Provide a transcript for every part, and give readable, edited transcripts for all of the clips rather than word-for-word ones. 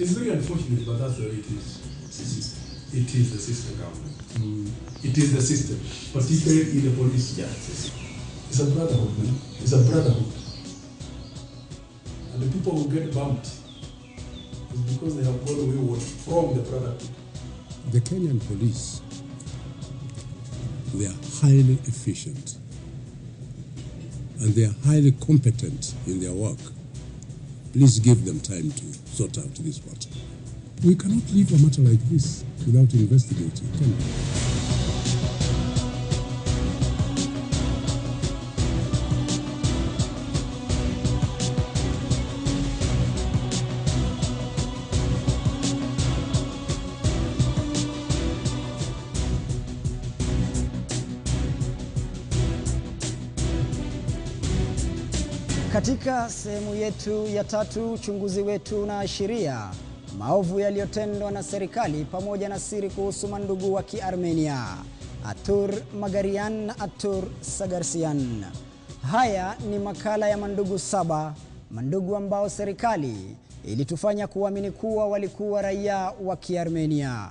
It's very unfortunate, but that's the way it is. It is the system, government. It is the system, particularly in the police. Yeah, it's a brotherhood, man. It's a brotherhood. And the people who get bumped is because they have gone away from the brotherhood. The Kenyan police, they are highly efficient and they are highly competent in their work. Please give them time to sort out this matter. We cannot leave a matter like this without investigating, can we? Katika sehemu yetu ya tatu, uchunguzi wetu unaashiria maovu yaliyotendwa na serikali pamoja na siri kuhusu mandugu wa Kiarmenia, Atur Magarian na Atur Sagarsian. Haya ni makala ya mandugu 7, mandugu ambao serikali ilitufanya kuamini kuwa walikuwa raia wa Kiarmenia.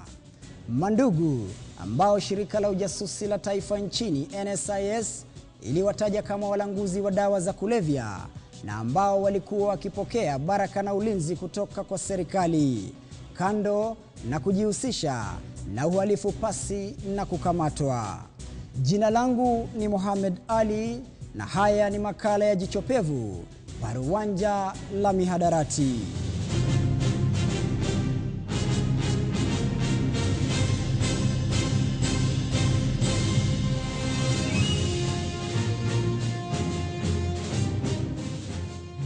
Mandugu ambao shirika la ujasusi la taifa nchini NSIS iliwataja kama walanguzi wa dawa za kulevya na ambao walikuwa wakipokea baraka na ulinzi kutoka kwa serikali, kando na kujihusisha na uhalifu pasi na kukamatwa. Jina langu ni Mohamed Ali na haya ni makala ya Jicho Pevu, Paruwanja la Mihadarati.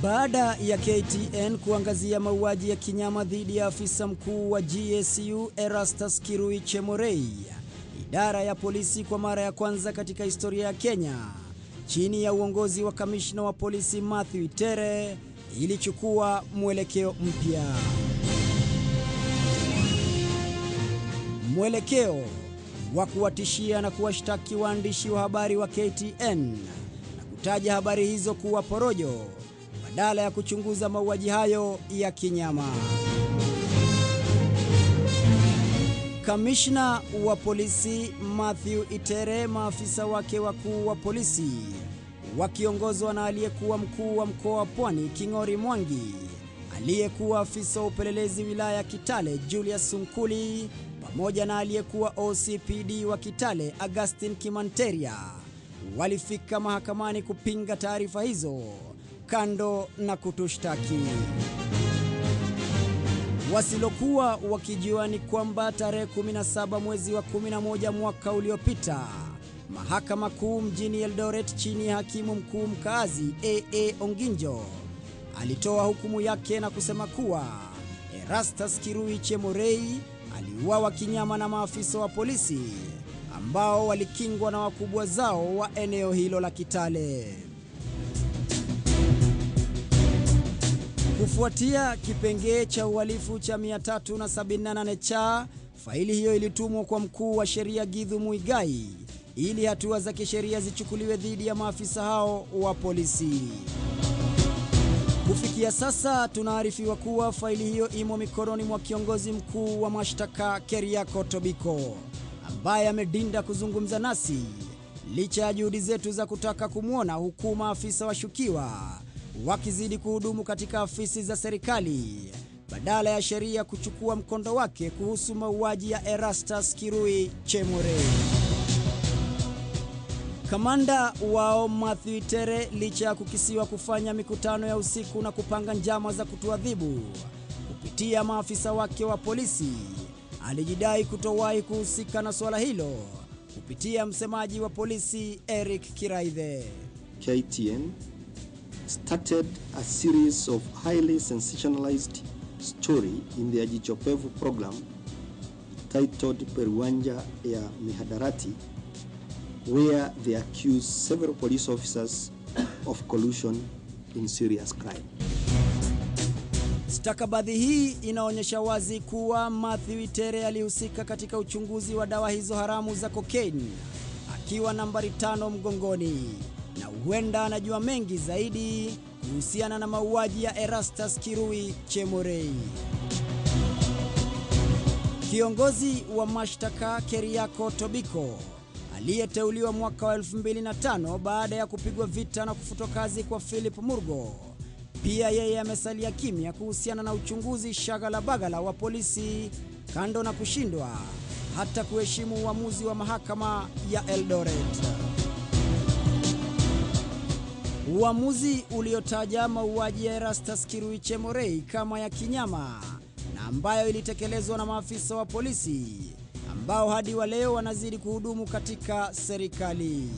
Baada ya KTN kuangazia mauaji ya kinyama dhidi ya afisa mkuu wa GSU Erastus Kirui Chemorei, idara ya polisi kwa mara ya kwanza katika historia ya Kenya, chini ya uongozi wa kamishna wa polisi Matthew Itere, ilichukua mwelekeo mpya. Mwelekeo wa kuwatishia na kuwashtaki waandishi wa habari wa KTN na kutaja habari hizo kuwa porojo, badala ya kuchunguza mauaji hayo ya kinyama. Kamishna wa polisi Matthew Itere, maafisa wake wakuu wa polisi wakiongozwa na aliyekuwa mkuu wa mkoa wa Pwani King'ori Mwangi, aliyekuwa afisa wa upelelezi wilaya Kitale Julius Sunkuli, pamoja na aliyekuwa OCPD wa Kitale Augustine Kimanteria, walifika mahakamani kupinga taarifa hizo, kando na kutushtaki. Wasilokuwa wakijua ni kwamba tarehe 17 mwezi wa 11 mwaka uliopita, mahakama kuu mjini Eldoret chini ya hakimu mkuu mkaazi AA Onginjo alitoa hukumu yake na kusema kuwa Erastus Kirui Chemorei aliuawa kinyama na maafisa wa polisi ambao walikingwa na wakubwa zao wa eneo hilo la Kitale. Kufuatia kipengee cha uhalifu cha 378 cha, faili hiyo ilitumwa kwa mkuu wa sheria Githu Muigai ili hatua za kisheria zichukuliwe dhidi ya maafisa hao wa polisi. Kufikia sasa tunaarifiwa kuwa faili hiyo imo mikononi mwa kiongozi mkuu wa mashtaka Keriako Tobiko, ambaye amedinda kuzungumza nasi licha ya juhudi zetu za kutaka kumwona, huku maafisa washukiwa wakizidi kuhudumu katika afisi za serikali badala ya sheria kuchukua mkondo wake kuhusu mauaji ya Erastus Kirui Chemorei. Kamanda wao Matthew Itere, licha ya kukisiwa kufanya mikutano ya usiku na kupanga njama za kutuadhibu kupitia maafisa wake wa polisi, alijidai kutowahi kuhusika na swala hilo kupitia msemaji wa polisi Eric Kiraithe. KTN started a series of highly sensationalized story in their Jicho Pevu program titled Paruwanja ya Mihadarati, where they accused several police officers of collusion in serious crime. Stakabadhi hii inaonyesha wazi kuwa Matthew Itere alihusika katika uchunguzi wa dawa hizo haramu za cocaine akiwa nambari 5 mgongoni, na huenda anajua mengi zaidi kuhusiana na mauaji ya Erastus Kirui Chemorei. Kiongozi wa mashtaka Keriako Tobiko aliyeteuliwa mwaka wa 2005 baada ya kupigwa vita na kufutwa kazi kwa Philip Murgo, pia yeye amesalia kimya kuhusiana na uchunguzi shagala bagala wa polisi, kando na kushindwa hata kuheshimu uamuzi wa mahakama ya Eldoret. Uamuzi uliotaja mauaji ya Erastus Kirui Chemorei kama ya kinyama na ambayo ilitekelezwa na maafisa wa polisi ambao hadi wa leo wanazidi kuhudumu katika serikali.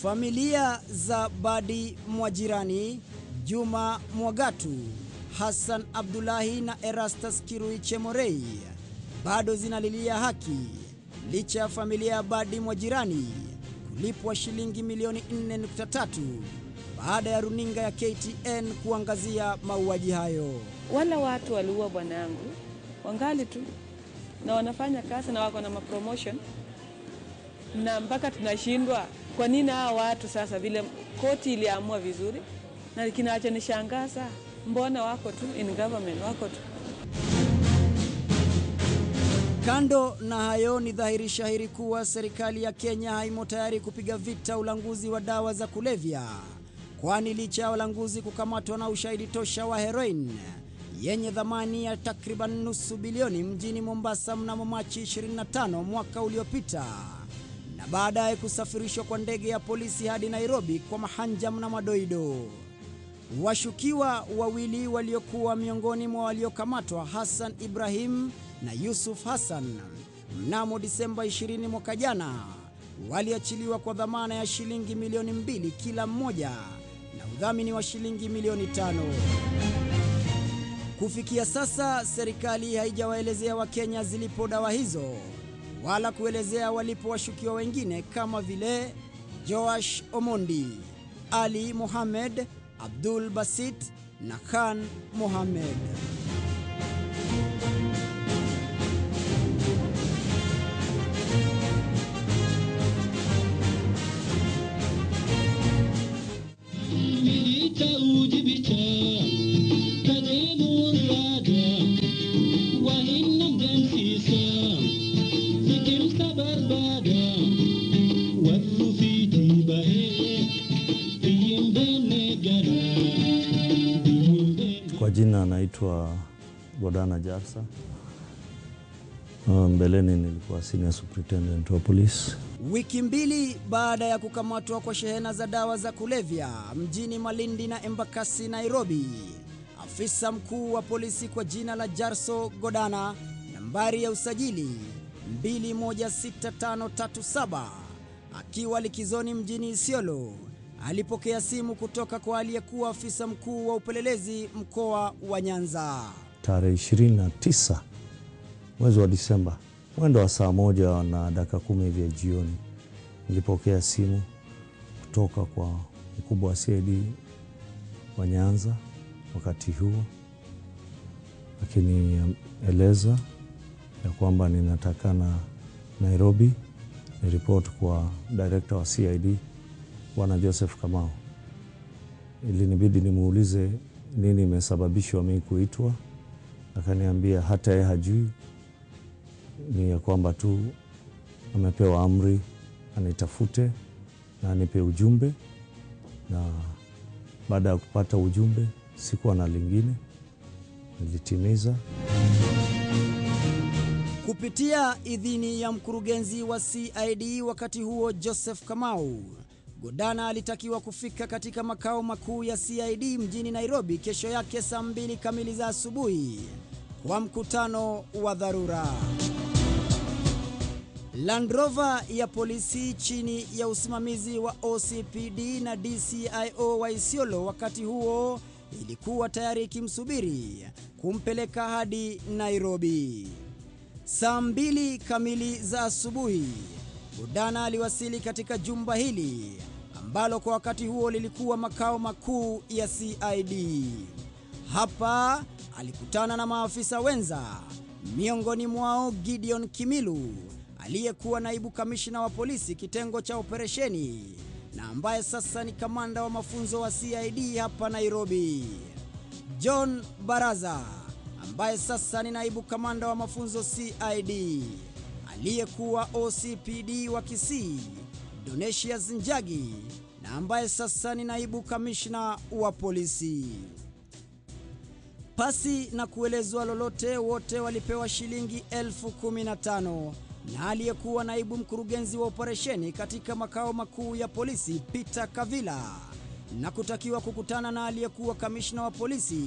Familia za Badi Mwajirani, Juma Mwagatu, Hassan Abdullahi na Erastus Kirui Chemorei bado zinalilia haki licha ya familia ya Badi Mwajirani kulipwa shilingi milioni 4.3 baada ya runinga ya KTN kuangazia mauaji hayo. Wale watu waliua bwanangu wangali tu na wanafanya kazi na wako na promotion, na mpaka tunashindwa kwa nini hao watu sasa vile koti iliamua vizuri, na kinaacha nishangaza mbona wako tu in government wako tu. Kando na hayo, ni dhahiri shahiri kuwa serikali ya Kenya haimo tayari kupiga vita ulanguzi wa dawa za kulevya, kwani licha ya walanguzi kukamatwa na ushahidi tosha wa heroin yenye dhamani ya takriban nusu bilioni mjini Mombasa mnamo Machi 25 mwaka uliopita, na baadaye kusafirishwa kwa ndege ya polisi hadi Nairobi kwa mahanjam na madoido. Washukiwa wawili waliokuwa miongoni mwa waliokamatwa, Hassan Ibrahim na Yusuf Hassan, mnamo Disemba 20 mwaka jana, waliachiliwa kwa dhamana ya shilingi milioni 2 kila mmoja na udhamini wa shilingi milioni 5. Kufikia sasa serikali haijawaelezea Wakenya zilipo dawa hizo wala kuelezea walipo washukiwa wengine kama vile Joash Omondi, Ali Mohamed, Abdul Basit na Khan Mohamed. Kwa jina naitwa Godana Jarsa. Mbeleni nilikuwa senior superintendent wa police. Wiki mbili baada ya kukamatwa kwa shehena za dawa za kulevya mjini Malindi na Embakasi, Nairobi, afisa mkuu wa polisi kwa jina la Jarso Godana, nambari ya usajili 216537, akiwa likizoni mjini Isiolo, alipokea simu kutoka kwa aliyekuwa afisa mkuu wa upelelezi mkoa wa Nyanza. Tarehe 29 mwezi wa Disemba, mwendo wa saa 1:10 hivi jioni, nilipokea simu kutoka kwa mkubwa wa CID wa Nyanza wakati huo, akinieleza ya kwamba ninatakana Nairobi ni report kwa director wa CID Bwana Joseph Kamau. Ilinibidi nimuulize nini imesababishwa mimi kuitwa. Akaniambia hata yeye hajui, ni ya kwamba tu amepewa amri anitafute na anipe ujumbe, na baada ya kupata ujumbe sikuwa na lingine, nilitimiza. Kupitia idhini ya mkurugenzi wa CID wakati huo Joseph Kamau, Godana alitakiwa kufika katika makao makuu ya CID mjini Nairobi kesho yake saa 2 kamili za asubuhi kwa mkutano wa dharura. Land Rover ya polisi chini ya usimamizi wa OCPD na DCIO wa Isiolo wakati huo ilikuwa tayari ikimsubiri kumpeleka hadi Nairobi. Saa 2 kamili za asubuhi, Godana aliwasili katika jumba hili ambalo kwa wakati huo lilikuwa makao makuu ya CID. Hapa alikutana na maafisa wenza, miongoni mwao Gideon Kimilu, aliyekuwa naibu kamishna wa polisi kitengo cha operesheni na ambaye sasa ni kamanda wa mafunzo wa CID hapa Nairobi. John Baraza, ambaye sasa ni naibu kamanda wa mafunzo CID, aliyekuwa OCPD wa Kisii Donesius Njagi na ambaye sasa ni naibu kamishna wa polisi. Pasi na kuelezwa lolote, wote walipewa shilingi 15,000 na aliyekuwa naibu mkurugenzi wa operesheni katika makao makuu ya polisi Peter Kavila na kutakiwa kukutana na aliyekuwa kamishna wa polisi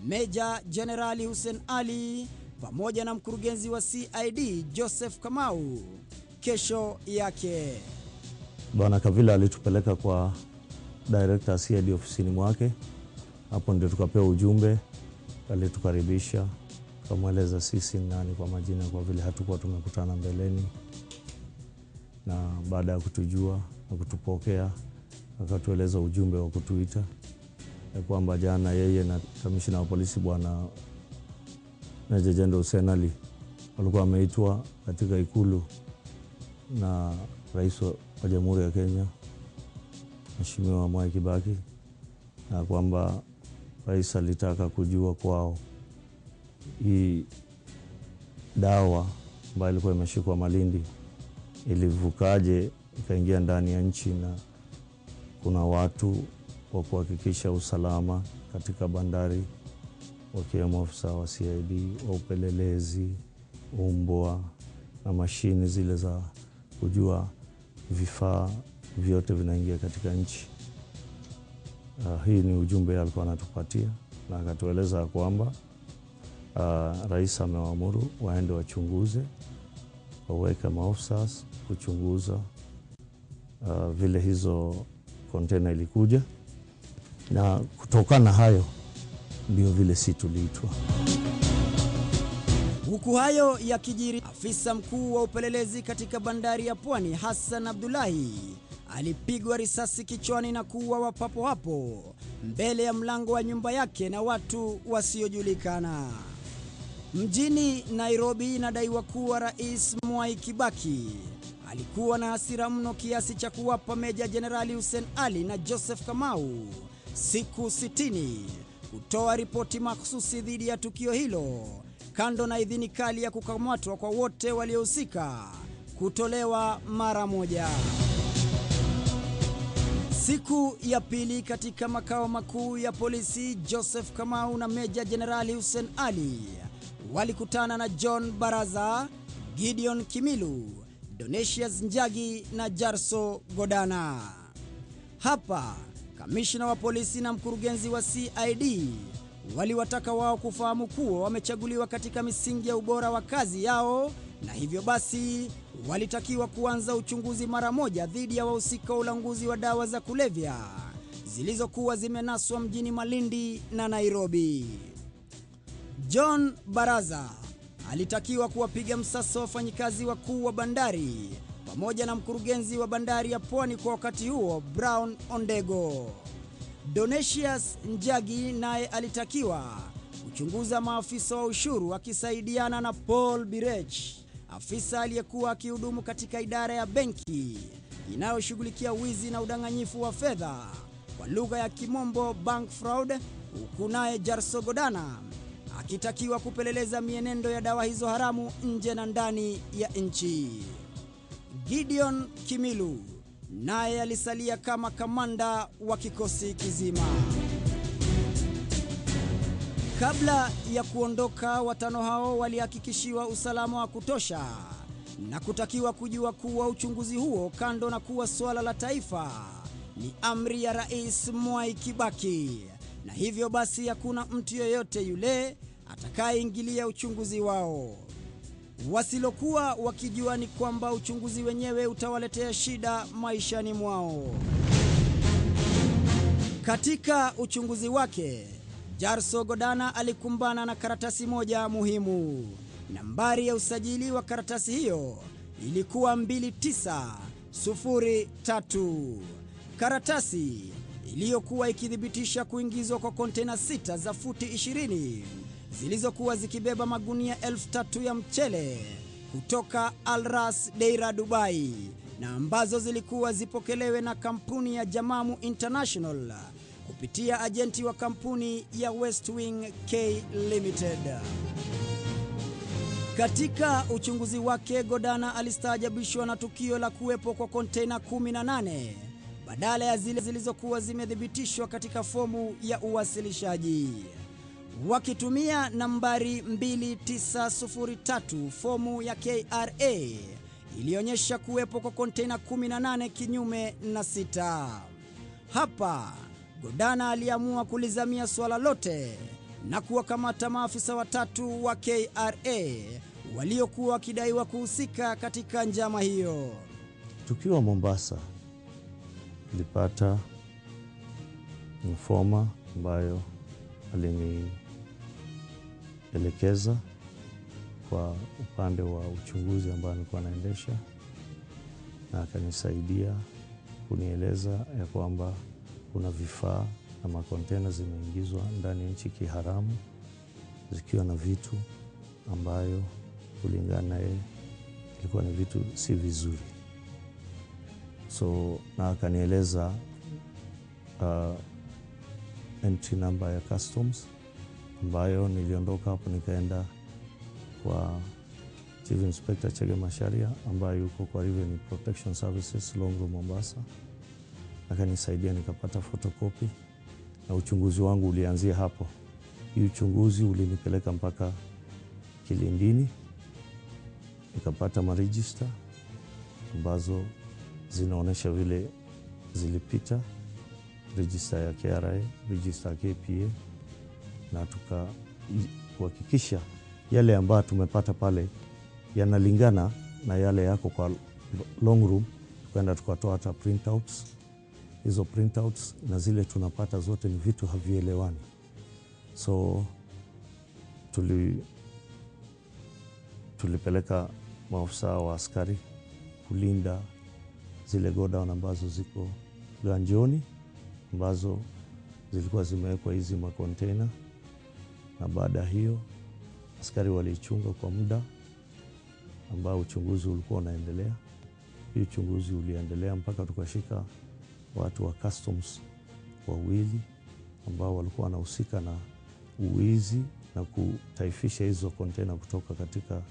Meja Generali Hussein Ali pamoja na mkurugenzi wa CID Joseph Kamau kesho yake. Bwana Kavila alitupeleka kwa director CID ofisini mwake. Hapo ndio tukapewa ujumbe, alitukaribisha, tukamweleza sisi nani kwa majina kwa vile hatukuwa tumekutana mbeleni. Na baada ya kutujua na kutupokea, akatueleza ujumbe wa kutuita ya kwamba jana yeye na kamishna wa polisi Bwana Meja Jenerali Hussein Ali walikuwa wameitwa katika ikulu na Rais wa Jamhuri ya Kenya Mheshimiwa Mwai Kibaki, na kwamba rais alitaka kujua kwao hii dawa ambayo ilikuwa imeshikwa Malindi ilivukaje ikaingia ndani ya nchi, na kuna watu wa kuhakikisha usalama katika bandari wakiwemo afisa wa CID, wa upelelezi, umbwa na mashini zile za kujua vifaa vyote vinaingia katika nchi. Hii ni ujumbe alikuwa anatupatia, na akatueleza kwamba rais amewaamuru waende wachunguze, waweke maofisa kuchunguza vile hizo container ilikuja, na kutokana na hayo ndio vile si tuliitwa. Huku hayo yakijiri, afisa mkuu wa upelelezi katika bandari ya Pwani Hassan Abdullahi alipigwa risasi kichwani na kuuawa papo hapo mbele ya mlango wa nyumba yake na watu wasiojulikana. Mjini Nairobi, inadaiwa kuwa Rais Mwai Kibaki alikuwa na hasira mno kiasi cha kuwapa Meja Jenerali Hussein Ali na Joseph Kamau siku 60 kutoa ripoti mahsusi dhidi ya tukio hilo, kando na idhini kali ya kukamatwa kwa wote waliohusika kutolewa mara moja. Siku ya pili katika makao makuu ya polisi, Joseph Kamau na Meja Jenerali Hussein Ali walikutana na John Baraza, Gideon Kimilu, Donesius Njagi na Jarso Godana. Hapa kamishna wa polisi na mkurugenzi wa CID waliwataka wao kufahamu kuwa wamechaguliwa katika misingi ya ubora wa kazi yao, na hivyo basi walitakiwa kuanza uchunguzi mara moja dhidi ya wahusika wa ulanguzi wa dawa za kulevya zilizokuwa zimenaswa mjini Malindi na Nairobi. John Baraza alitakiwa kuwapiga msasa wafanyikazi wakuu wa bandari pamoja na mkurugenzi wa bandari ya Pwani kwa wakati huo Brown Ondego. Donesius Njagi naye alitakiwa kuchunguza maafisa wa ushuru akisaidiana na Paul Birech, afisa aliyekuwa akihudumu katika idara ya benki inayoshughulikia wizi na udanganyifu wa fedha, kwa lugha ya Kimombo bank fraud, huku naye Jarso Godana akitakiwa kupeleleza mienendo ya dawa hizo haramu nje na ndani ya nchi. Gideon Kimilu naye alisalia kama kamanda wa kikosi kizima. Kabla ya kuondoka, watano hao walihakikishiwa usalama wa kutosha na kutakiwa kujua kuwa uchunguzi huo, kando na kuwa swala la taifa, ni amri ya Rais Mwai Kibaki, na hivyo basi hakuna mtu yeyote yule atakayeingilia uchunguzi wao. Wasilokuwa wakijua ni kwamba uchunguzi wenyewe utawaletea shida maishani mwao. Katika uchunguzi wake, Jarso Godana alikumbana na karatasi moja muhimu. Nambari ya usajili wa karatasi hiyo ilikuwa 2903. Karatasi iliyokuwa ikithibitisha kuingizwa kwa kontena 6 za futi 20 zilizokuwa zikibeba magunia 3,000 ya mchele kutoka Al Ras Deira, Dubai, na ambazo zilikuwa zipokelewe na kampuni ya Jamamu International kupitia ajenti wa kampuni ya Westwing K Limited. Katika uchunguzi wake, Godana alistaajabishwa na tukio la kuwepo kwa kontena 18 badala ya zile zilizokuwa zimethibitishwa katika fomu ya uwasilishaji. Wakitumia nambari 2903, fomu ya KRA ilionyesha kuwepo kwa kontena 18 kinyume na 6. Hapa Godana aliamua kulizamia swala lote na kuwakamata maafisa watatu wa KRA waliokuwa wakidaiwa kuhusika katika njama hiyo. Tukiwa Mombasa, tulipata informer ambayo alinielekeza kwa upande wa uchunguzi ambao nilikuwa naendesha, na akanisaidia kunieleza ya kwamba kuna vifaa na makontena zimeingizwa ndani ya nchi kiharamu zikiwa na vitu ambayo kulingana naye ilikuwa ni vitu si vizuri. So na akanieleza entry number ya customs ambayo niliondoka hapo nikaenda kwa Chief Inspector Chege Masharia ambaye yuko kwa Revenue Protection Services Longo Mombasa. Akanisaidia nikapata photocopy na uchunguzi wangu ulianzia hapo. Hii uchunguzi ulinipeleka mpaka Kilindini, nikapata maregister ambazo zinaonesha vile zilipita, register ya KRA, register ya KPA, na tukahakikisha yale ambayo tumepata pale yanalingana na yale yako kwa long room. Tukaenda tukatoa hata printouts. Hizo printouts na zile tunapata zote ni vitu havielewani. So tulipeleka maafisa wa askari kulinda zile godown ambazo ziko Ganjoni ambazo zilikuwa zimewekwa hizi makontena, na baada hiyo askari walichunga kwa muda ambao uchunguzi ulikuwa unaendelea. Hii uchunguzi uliendelea mpaka tukashika watu wa customs wawili ambao walikuwa wanahusika na uwizi na kutaifisha hizo kontena kutoka katika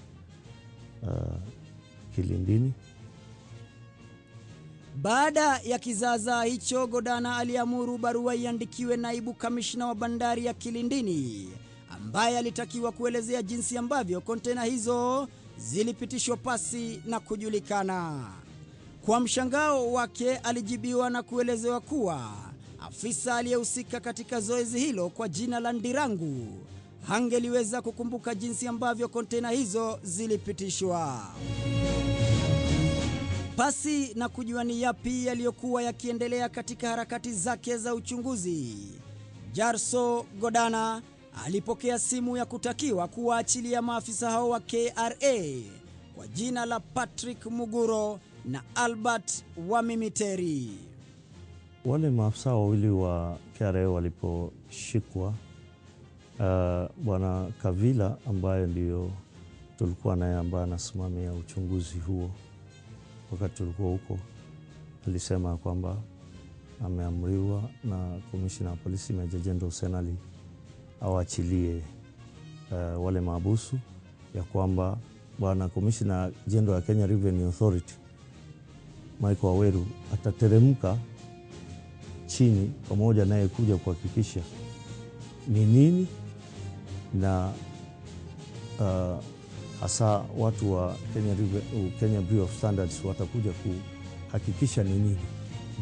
Kilindini. Baada ya kizaazaa hicho, Godana aliamuru barua iandikiwe naibu kamishna wa bandari ya Kilindini ambaye alitakiwa kuelezea jinsi ambavyo kontena hizo zilipitishwa pasi na kujulikana. Kwa mshangao wake, alijibiwa na kuelezewa kuwa afisa aliyehusika katika zoezi hilo kwa jina la Ndirangu hangeliweza kukumbuka jinsi ambavyo kontena hizo zilipitishwa. Pasi na kujua ni yapi yaliyokuwa yakiendelea katika harakati zake za uchunguzi, Jarso Godana alipokea simu ya kutakiwa kuwaachilia maafisa hao wa KRA kwa jina la Patrick Muguro na Albert Wamimiteri. Wale maafisa wawili wa KRA waliposhikwa, Bwana Kavila ambaye ndio tulikuwa naye ambaye anasimamia uchunguzi huo wakati tulikuwa huko, alisema kwamba ameamriwa na Commissioner wa Polisi Meja Jenerali Hussein Ali awaachilie wale maabusu, ya kwamba Bwana Commissioner General wa Kenya Revenue Authority Michael Waweru atateremka chini pamoja naye kuja kuhakikisha ni nini, na hasa watu wa Kenya Bureau of Standards watakuja kuhakikisha ni nini,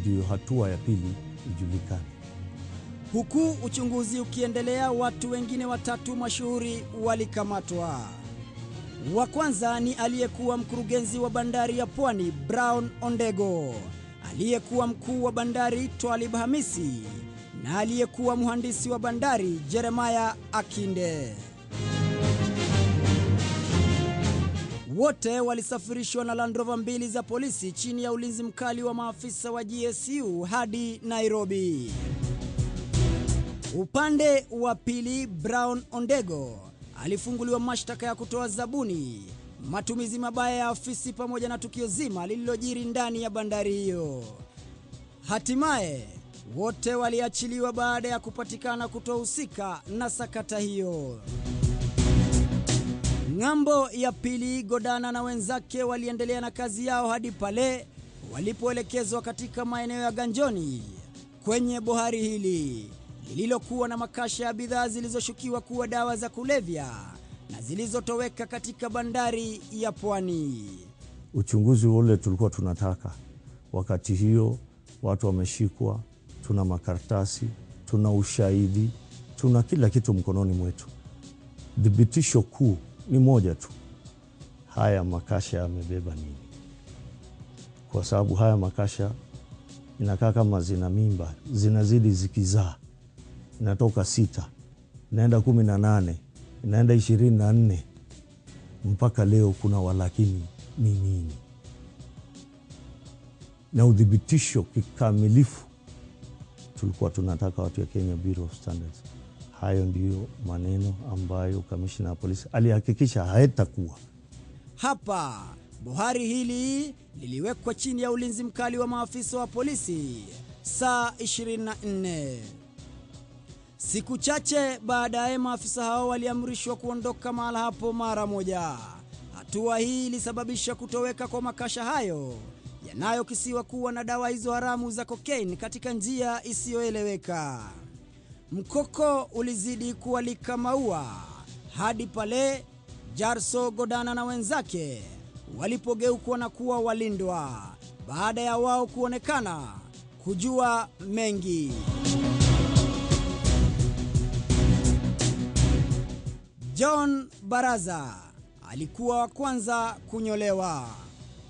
ndio hatua ya pili ijulikane. Huku uchunguzi ukiendelea, watu wengine watatu mashuhuri walikamatwa. Wa kwanza ni aliyekuwa mkurugenzi wa bandari ya Pwani Brown Ondego, aliyekuwa mkuu wa bandari Twalib Hamisi na aliyekuwa mhandisi wa bandari Jeremiah Akinde. Wote walisafirishwa na Land Rover 2 za polisi chini ya ulinzi mkali wa maafisa wa GSU hadi Nairobi. Upande wa pili, Brown Ondego alifunguliwa mashtaka ya kutoa zabuni, matumizi mabaya ya afisi pamoja na tukio zima lililojiri ndani ya bandari hiyo. Hatimaye Wote waliachiliwa baada ya kupatikana kutohusika na sakata hiyo. Ng'ambo ya pili, Godana na wenzake waliendelea na kazi yao hadi pale walipoelekezwa katika maeneo ya Ganjoni kwenye bohari hili lililokuwa na makasha ya bidhaa zilizoshukiwa kuwa dawa za kulevya na zilizotoweka katika bandari ya Pwani. Uchunguzi ule tulikuwa tunataka. Wakati hiyo watu wameshikwa, tuna makaratasi, tuna ushahidi, tuna kila kitu mkononi mwetu. Dhibitisho kuu ni moja tu. Haya makasha yamebeba nini? Kwa sababu haya makasha inakaa kama zina mimba, zinazidi zikizaa. Inatoka 6, inaenda 18, inaenda 24. Mpaka leo kuna walakini ni nini? Na udhibitisho kikamilifu tulikuwa tunataka watu ya Kenya Bureau of Standards. Hayo ndiyo maneno ambayo kamishna wa polisi alihakikisha haitakuwa. Hapa bohari hili liliwekwa chini ya ulinzi mkali wa maafisa wa polisi saa 24. Siku chache baadaye maafisa hao waliamrishwa kuondoka mahala hapo mara moja. Hatua hii ilisababisha kutoweka kwa makasha hayo yanayokisiwa kuwa na dawa hizo haramu za cocaine katika njia isiyoeleweka. Mkoko ulizidi kualika maua hadi pale Jarso, Godana na wenzake walipogeuka na kuwa walindwa baada ya wao kuonekana kujua mengi. John Baraza alikuwa wa kwanza kunyolewa.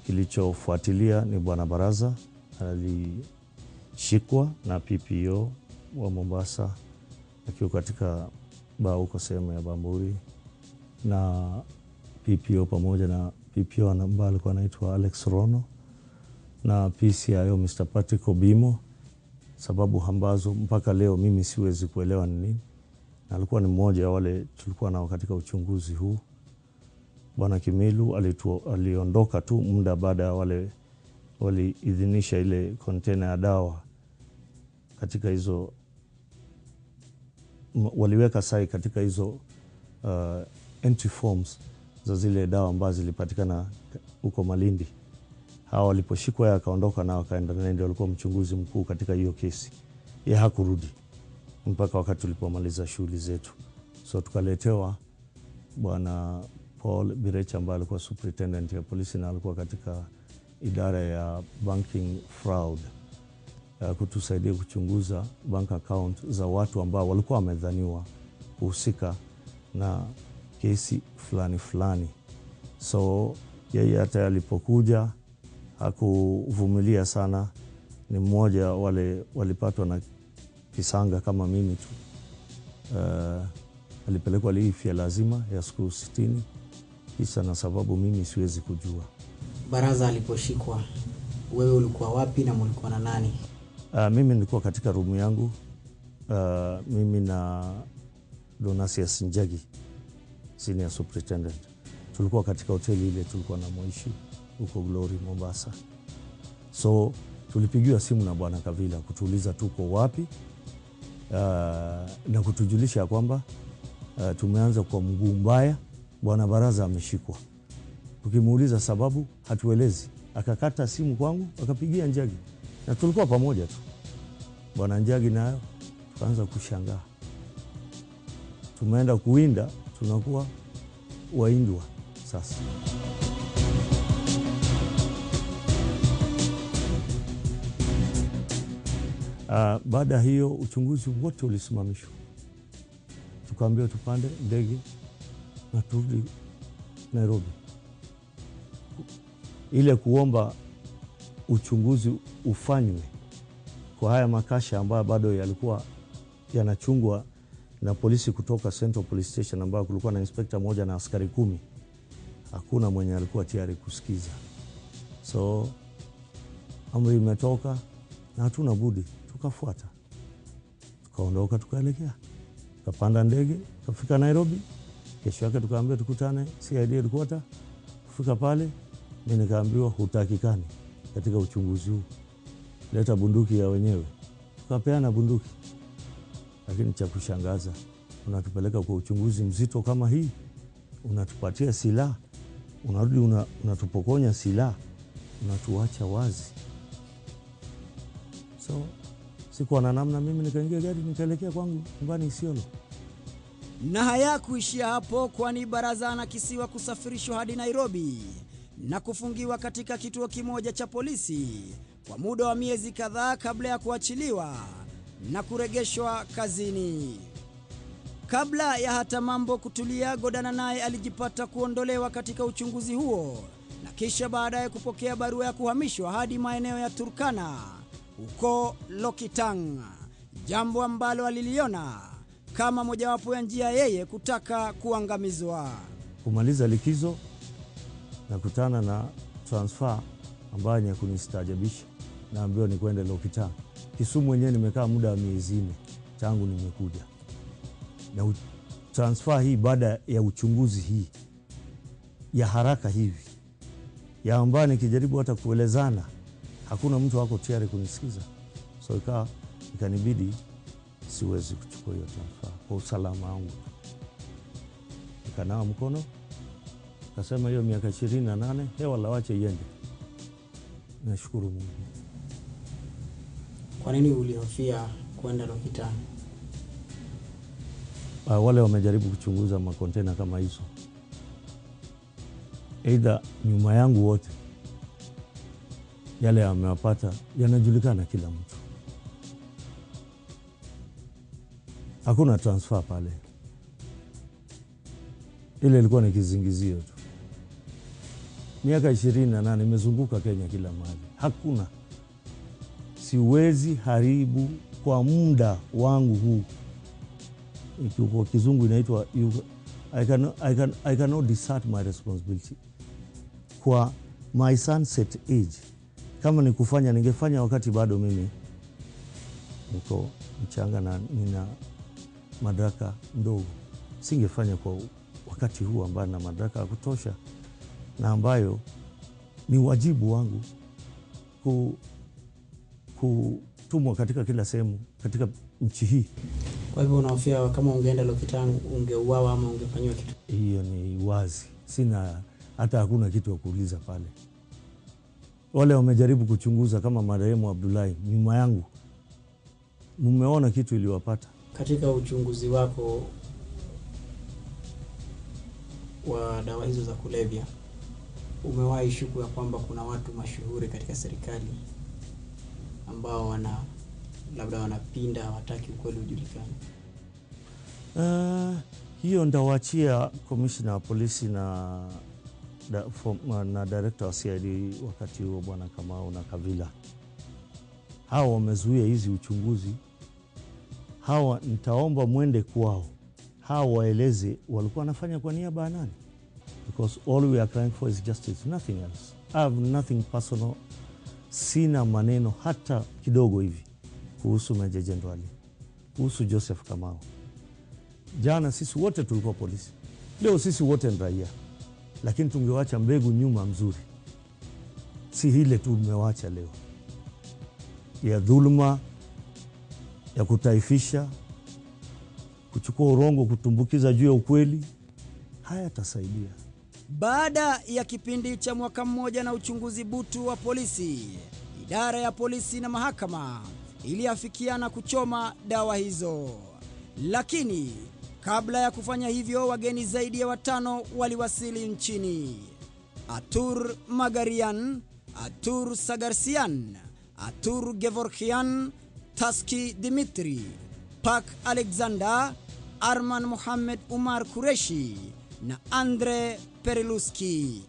Kilichofuatilia ni Bwana Baraza alishikwa na PPO wa Mombasa akiwa katika huko sehemu ya Bamburi, na PPO pamoja na PPO ambaye alikuwa anaitwa Alex Rono na PCIO Mr. Patrick Obimo, sababu ambazo mpaka leo mimi siwezi kuelewa ni nini. Na alikuwa ni mmoja wale tulikuwa nao katika uchunguzi huu. Bwana Kimilu aliondoka tu muda baada ya wale waliidhinisha ile container ya dawa katika hizo, waliweka sai katika hizo entry forms za zile dawa ambazo zilipatikana huko Malindi. Hawa waliposhikwa yeye akaondoka na wakaenda, na ndio alikuwa mchunguzi mkuu katika hiyo kesi. Yeye hakurudi mpaka wakati tulipomaliza shughuli zetu. So tukaletewa Bwana Paul Birecha ambaye alikuwa superintendent ya polisi na alikuwa katika idara ya banking fraud, kutusaidia kuchunguza bank account za watu ambao walikuwa wamedhaniwa kuhusika na kesi fulani fulani. So yeye hata alipokuja hakuvumilia sana. Ni mmoja wale walipatwa na kisanga kama mimi tu. Alipelekwa liifi ya lazima ya siku 60. Kisa na sababu mimi siwezi kujua. Baraza aliposhikwa, wewe ulikuwa wapi na mlikuwa na nani? Mimi nilikuwa katika room yangu. Mimi na Donasius Njagi, senior superintendent. Tulikuwa katika hoteli ile tulikuwa na moishi huko Glory Mombasa. So tulipigiwa simu na Bwana Kavila kutuuliza tuko wapi, na kutujulisha kwamba tumeanza kwa mguu mbaya, Bwana Baraza ameshikwa. Tukimuuliza sababu hatuelezi. Akakata simu kwangu akapigia Njagi, na tulikuwa pamoja tu. Bwana Njagi nayo tukaanza kushangaa. Tumeenda kuwinda, tunakuwa waindwa sasa. Baada hiyo uchunguzi wote ulisimamishwa. Tukaambiwa tupande ndege na turudi Nairobi. Ile kuomba uchunguzi ufanywe kwa haya makasha ambayo bado yalikuwa yanachungwa na polisi kutoka Central Police Station, ambayo kulikuwa na inspector moja na askari 10. Hakuna mwenye alikuwa tayari kusikiza. So amri imetoka na hatuna budi, tukafuata. Tukaondoka tukaelekea. Tukapanda ndege, tukafika Nairobi. Kesho yake tukaambiwa tukutane CID headquarters. Kufika pale, mimi nikaambiwa hutakikani katika uchunguzi huu. Leta bunduki ya wenyewe. tukapeana bunduki. Lakini cha kushangaza, unatupeleka kwa uchunguzi mzito kama hii, unatupatia silaha, unarudi unatupokonya silaha, unatuacha wazi. So sikuwa na namna, mimi nikaingia gari nikaelekea kwangu nyumbani Isiolo. Na hayakuishia hapo, kwani Baraza anakisiwa kusafirishwa hadi Nairobi na kufungiwa katika kituo kimoja cha polisi kwa muda wa miezi kadhaa kabla ya kuachiliwa na kuregeshwa kazini. Kabla ya hata mambo kutulia, Godana naye alijipata kuondolewa katika uchunguzi huo na kisha baadaye kupokea barua ya kuhamishwa hadi maeneo ya Turkana huko Lokitang, jambo ambalo aliliona kama mojawapo ya njia yeye kutaka kuangamizwa. Kumaliza likizo na kutana na transfer ambayo ni ya kunistajabisha, naambiwa ni kwenda Lokitang. Kisumu wenyewe nimekaa muda wa miezi 4 tangu nimekuja. Na transfer hii baada ya uchunguzi hii ya haraka hivi, ya ambayo nikijaribu hata kuelezana hakuna mtu wako tayari kunisikiza. So ikanibidi siwezi kuchukua hiyo transfer kwa usalama wangu. Nikanawa mkono, kasema hiyo miaka 28 hewa lawache iende. Nashukuru Mungu. Kwa nini ulihofia kwenda Lokitang? Wale wamejaribu kuchunguza makontena kama hizo, aidha nyuma yangu wote yale yamewapata yanajulikana kila mtu. Hakuna transfer pale. Ile ilikuwa ni kizingizio tu. Miaka 28 nimezunguka Kenya kila mahali. Hakuna. Siwezi haribu kwa muda wangu huu. Kwa kizungu inaitwa I cannot desert my responsibility. Kwa my sunset age, kama ni kufanya ningefanya wakati bado mimi niko mchanga na nina madaraka ndogo. Singefanya kwa wakati huu ambao na madaraka ya kutosha na ambayo ni wajibu wangu kutumwa katika kila sehemu katika nchi hii. Kwa hivyo unahofia kama ungeenda Lokitang ungeuawa ama ungefanywa kitu? Hiyo ni wazi. Sina hata hakuna kitu ya kuuliza pale. Wale wamejaribu kuchunguza kama marehemu Abdullahi nyuma yangu. Mumeona kitu iliwapata? Katika uchunguzi wako wa dawa hizo za kulevya, umewahi shuku ya kwamba kuna watu mashuhuri katika serikali ambao labda wanapinda, hawataki ukweli ujulikane? Hiyo ndawachia commissioner wa polisi na director wa CID wakati huo Bwana Kamau na Kavila. Hao wamezuia hizi uchunguzi. Hawa nitaomba mwende kwao. Hawa waeleze walikuwa wanafanya kwa niaba ya nani. Because all we are crying for is justice, nothing else. I have nothing personal. Sina maneno hata kidogo hivi kuhusu Meja Jenerali, kuhusu Joseph Kamau. Jana sisi wote tulikuwa polisi. Leo sisi wote ni raia. Lakini tungewacha mbegu nyuma mzuri. Si hile tu tumewacha leo. Ya dhuluma, ya kutaifisha, kuchukua urongo, kutumbukiza juu ya ukweli, haya tasaidia. Baada ya kipindi cha mwaka mmoja na uchunguzi butu wa polisi, idara ya polisi na mahakama iliafikiana kuchoma dawa hizo. Lakini kabla ya kufanya hivyo, wageni zaidi ya 5 waliwasili nchini. Atur Magarian, Atur Sagarsian, Atur Gevorkian, Taski Dimitri, Pak Alexander, Arman Mohamed Umar Kureshi na Andre Periluski.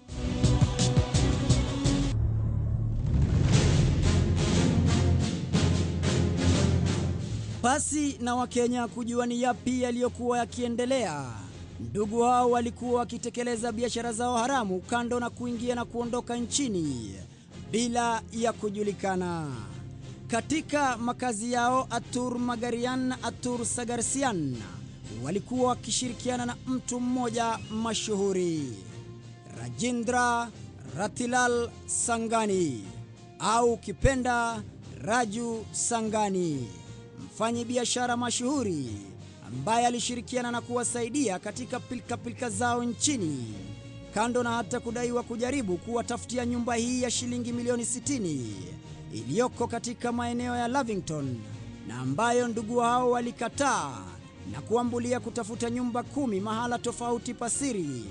Pasi na Wakenya kujua ni yapi yaliyokuwa yakiendelea, ndugu hao walikuwa wakitekeleza biashara zao haramu kando na kuingia na kuondoka nchini bila ya kujulikana. Katika makazi yao, Atur Magarian na Atur Sagarsian walikuwa wakishirikiana na mtu mmoja mashuhuri, Rajendra Ratilal Sangani au kipenda Raju Sangani. mfanyi biashara mashuhuri ambaye alishirikiana na kuwasaidia katika pilka zao nchini, kando na hata kudaiwa kujaribu kuwatafutia nyumba hii ya shilingi milioni 60 iliyoko katika maeneo ya Lavington, na ambayo ndugu hao walikataa na kuambulia kutafuta nyumba 10 mahala tofauti pasiri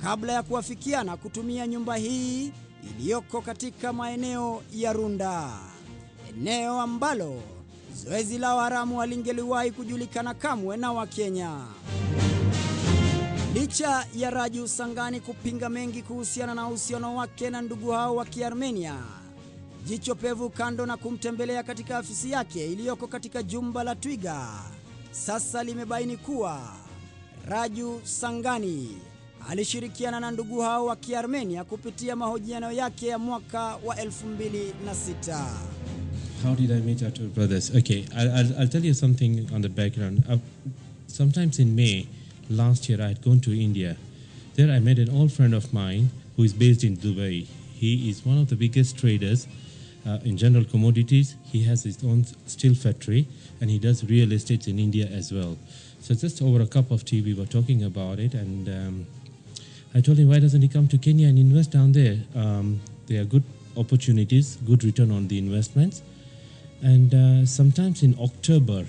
kabla ya kuafikiana kutumia nyumba hii iliyoko katika maeneo ya Runda, eneo ambalo zoezi la haramu halingeliwahi kujulikana kamwe na Wakenya. Licha ya Raju Sangani kupinga mengi kuhusiana na uhusiano wake na ndugu hao wa Kiarmenia, Jicho Pevu, kando na kumtembelea katika afisi yake iliyoko katika jumba la Twiga, sasa limebaini kuwa Raju Sangani alishirikiana na ndugu hao wa Kiarmenia kupitia mahojiano yake ya mwaka wa 2006. How did I meet our two brothers? Okay, I'll tell you something on the background. Sometimes in May last year, I had gone to India. There I met an old friend of mine who is based in Dubai. He is one of the biggest traders in general commodities. He has his own steel factory and he does real estate in India as well. So just over a cup of tea, we were talking about it, and I told him, why doesn't he come to Kenya and invest down there? There are good opportunities, good return on the investments. And sometimes in October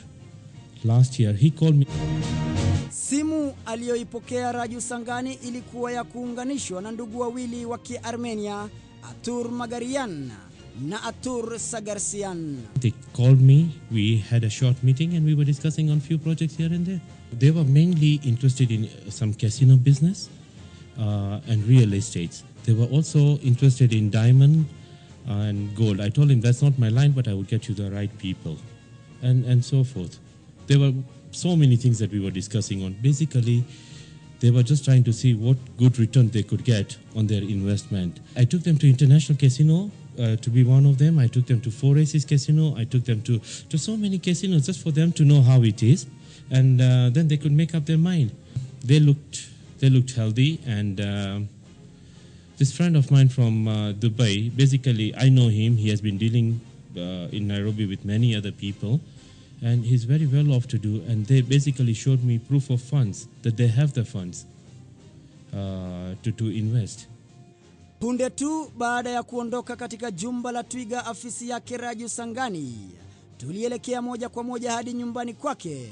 last year, he called me. Simu aliyoipokea Raju Sangani ilikuwa ya kuunganishwa na ndugu wawili wa Kiarmenia, Atur Magarian na Atur Sagarsian. They called me, we had a short meeting and we were discussing on few projects here and there. They were mainly interested in some casino business and real estates. They were also interested in diamond and gold. I told him that's not my line, but I would get you the right people and so forth. There were so many things that we were discussing on. Basically, they were just trying to see what good return they could get on their investment. I took them to International Casino to be one of them. I took them to Four Aces Casino. I took them to so many casinos just for them to know how it is. And then they could make up their mind. They looked healthy. And this friend of mine from Dubai, basically I know him. He has been dealing in Nairobi with many other people. And he's very well off to do, and they basically showed me proof of funds, that they have the funds to invest. Punde tu baada ya kuondoka katika jumba la Twiga afisi yake Raju Sangani, tulielekea moja kwa moja hadi nyumbani kwake,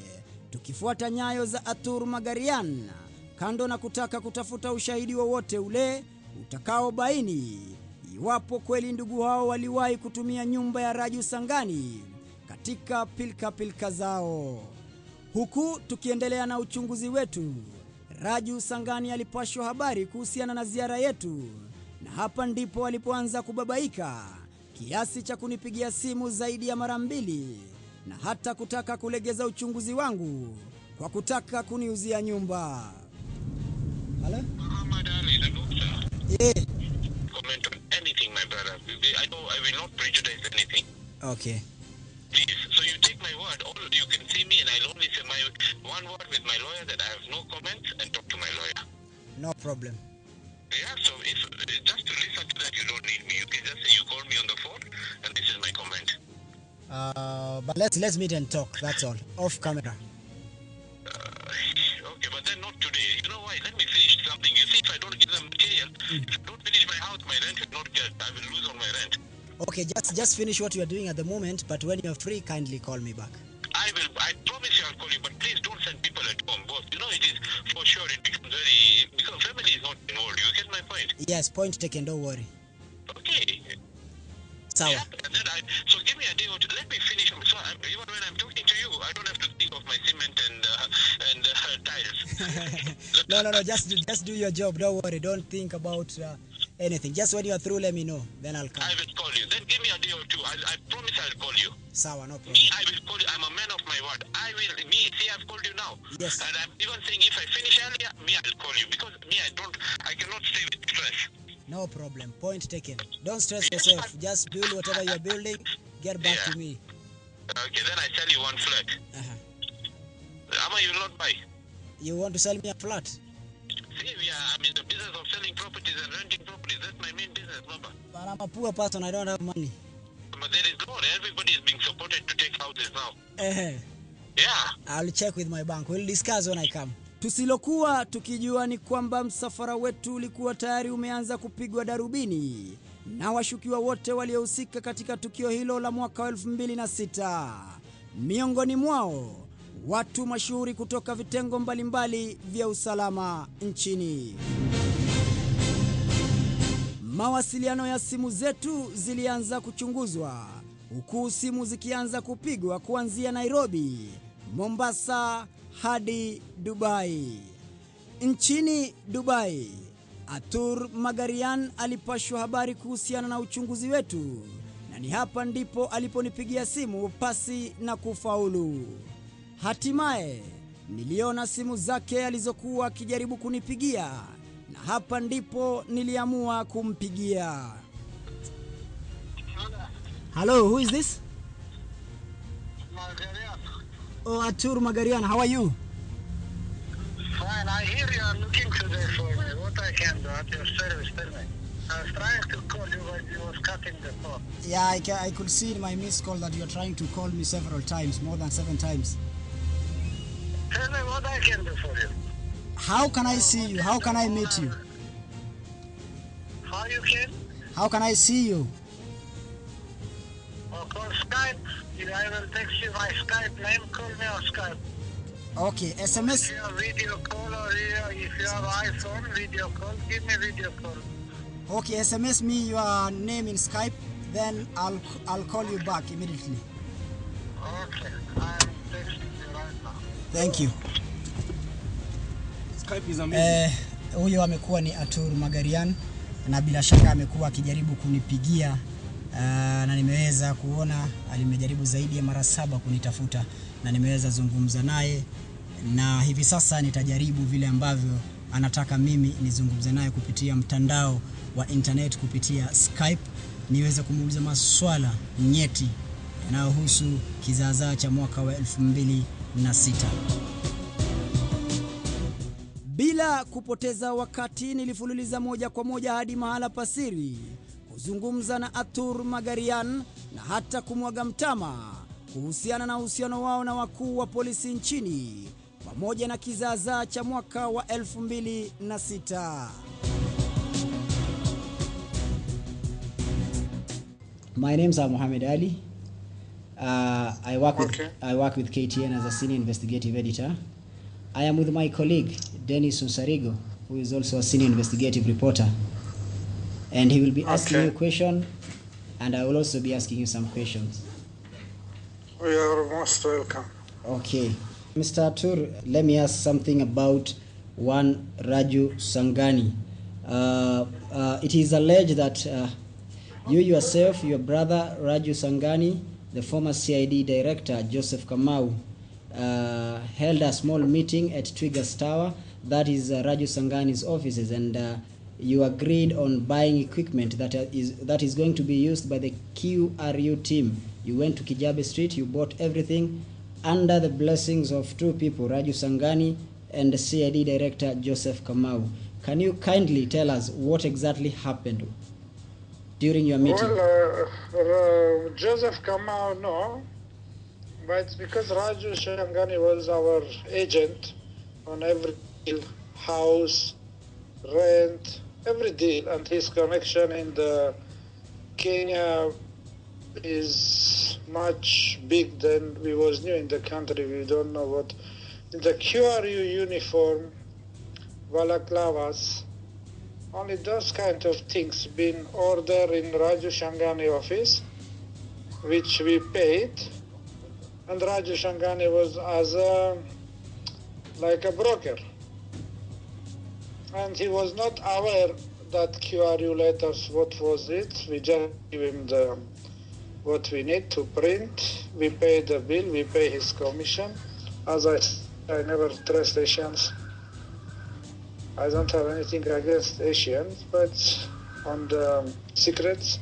tukifuata nyayo za Atur Magarian, kando na kutaka kutafuta ushahidi wowote ule utakao baini iwapo kweli ndugu hao waliwahi kutumia nyumba ya Raju Sangani katika pilka zao. Huku tukiendelea na uchunguzi wetu, Raju Sangani alipashwa habari kuhusiana na ziara yetu, na hapa ndipo alipoanza kubabaika kiasi cha kunipigia simu zaidi ya mara 2 na hata kutaka kulegeza uchunguzi wangu kwa kutaka kuniuzia nyumba. Hello? Muhammad Ali, the doctor. Yeah. Comment on anything, my brother. I know I will not prejudice anything. Okay. Please, so you take my word. All you can see me, and I'll only say my one word with my lawyer that I have no comments, and talk to my lawyer. No problem. Yeah. So if just to listen to that, you don't need me. You can just say you called me on the phone, and this is my comment. But let's meet and talk. That's all. Off camera. Okay, but then not today. You know why? Let me finish something. You see, if I don't give them material, if I don't finish my house, my rent will not get. I will lose on my rent. Okay, just finish what you are doing at the moment, but when you're free, kindly call me back. I will. I promise you I'll call you, but please don't send people at home, boss. You know, it is for sure, it becomes very, because family is not involved. You get my point? Yes, point taken, don't worry. Okay. Sawa. Yeah, and then so give me a day or two. Let me finish. So even when I'm talking to you, I don't have to think of my cement and tiles. No, just do your job. Don't worry. Don't think about anything. Just when you are through, let me know. Then I'll come. I will call you. Then give me a day or two. I promise I'll call you. Sawa, no problem. Me, I will call you. I'm a man of my word. See, I've called you now. Yes. And I'm even saying if I finish earlier, I'll call you. Because I cannot stay with stress. No problem. Point taken. Don't stress yourself. Just build whatever you're building. Get back to me. Okay, then I sell you one flat. Ama, you will not buy. You want to sell me a flat? See, I'm in the business of selling properties and renting properties. That's my main business, Baba. But I'm a poor person. I don't have money. But there is no. Everybody is being supported to take houses. this now. Yeah, Yeah. I'll check with my bank. We'll discuss when I come. Tusilokuwa tukijua ni kwamba msafara wetu ulikuwa tayari umeanza kupigwa darubini na washukiwa wote waliohusika katika tukio hilo la mwaka wa 2006. Miongoni mwao watu mashuhuri kutoka vitengo mbalimbali vya usalama nchini. Mawasiliano ya simu zetu zilianza kuchunguzwa, huku simu zikianza kupigwa kuanzia Nairobi, Mombasa hadi Dubai. Nchini Dubai, Atur Magarian alipashwa habari kuhusiana na uchunguzi wetu, na ni hapa ndipo aliponipigia simu pasi na kufaulu. Hatimaye niliona simu zake alizokuwa akijaribu kunipigia, na hapa ndipo niliamua kumpigia. Hello, who is this? Magarian. Oh, Atur Magarian, how are you? Fine, I hear you are looking today for me. What I can do at your service, tell me. I was trying to call you, but you was cutting the phone. Yeah, I could see in my missed call that you're trying to call me several times, more than 7 times. Tell me what I can do for you. How can I see you? How can I meet you? How you can? How can I see you? Or call Skype. I will text you my Skype name. Call me on Skype. Okay, If SMS. you have video call or if you have iPhone video call, give me video call. Okay, SMS me your name in Skype, then I'll call you back immediately. Okay, I'm texting you right now. Thank you. Skype is amazing. Huyo amekuwa ni Atur Magarian, na bila shaka amekuwa akijaribu kunipigia, na nimeweza kuona alimejaribu zaidi ya mara 7 kunitafuta, na nimeweza zungumza naye, na hivi sasa nitajaribu vile ambavyo anataka mimi nizungumze naye kupitia mtandao wa internet, kupitia Skype, niweze kumuuliza maswala nyeti yanayohusu kizaazaa cha mwaka wa 2006. Bila kupoteza wakati nilifululiza moja kwa moja hadi mahala pasiri kuzungumza na Atur Magarian, na hata kumwaga mtama kuhusiana na uhusiano wao na wakuu wa polisi nchini pamoja na kizaazaa cha mwaka wa 2006. My name's Mohammed Ali. I work with KTN as a senior investigative editor. I am with my colleague Dennis Unsarigo, who is also a senior investigative reporter, and he will be asking you a question, and I will also be asking you some questions. You are most welcome. Okay, Mr. Atur, let me ask something about one Raju Sangani. It is alleged that you yourself, your brother Raju Sangani, the former CID director Joseph Kamau, held a small meeting at Twiga's Tower, that is Raju Sangani's offices, and you agreed on buying equipment that is going to be used by the QRU team. You went to Kijabe Street, you bought everything under the blessings of 2 people, Raju Sangani and the CID director Joseph Kamau. Can you kindly tell us what exactly happened during your meeting? Well, Joseph Kamau, no. But it's because Raju Sangani was our agent on every deal, house, rent, every deal, and his connection in the Kenya is much big than we was new in the country. We don't know what. In the QRU uniform, balaclavas, only those kind of things been ordered in Raju Sangani office, which we paid. And Raju Sangani was as like a broker. And he was not aware that QRU letters, what was it. We just give him what we need to print. We pay the bill, we pay his commission. As I never trust Asians. I don't have anything against Asians, but on the secrets,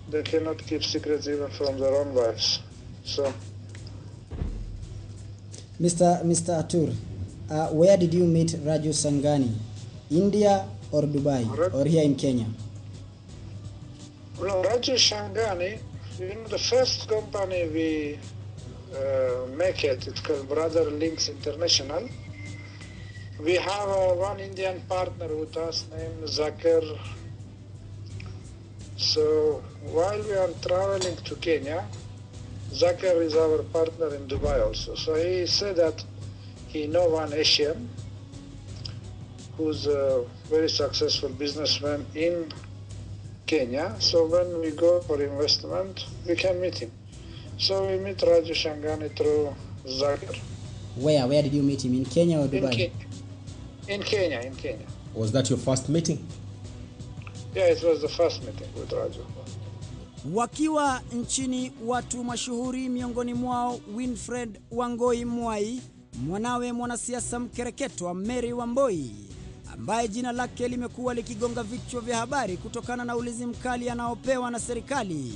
they cannot keep secrets even from their own wives. So. Mr. Atur, where did you meet Raju Sangani? India or Dubai or here in Kenya? No, Raju Sangani, the first company we make it. It's called Brother Links International. We have one Indian partner with us named Zakir. So while we are traveling to Kenya, Zakir is our partner in Dubai also. So he said that he know one Asian who's a very successful businessman in Kenya. So when we go for investment, we can meet him. So we meet Raju Shangani through Zakir. Where did you meet him? In Kenya or Dubai? In Kenya. Was that your first meeting? Yeah, it was the first meeting with Raju. Wakiwa nchini, watu mashuhuri miongoni mwao Winfred Wangoi Mwai, mwanawe mwanasiasa mkereketwa Mary Wamboi, ambaye jina lake limekuwa likigonga vichwa vya habari kutokana na ulinzi mkali anaopewa na serikali,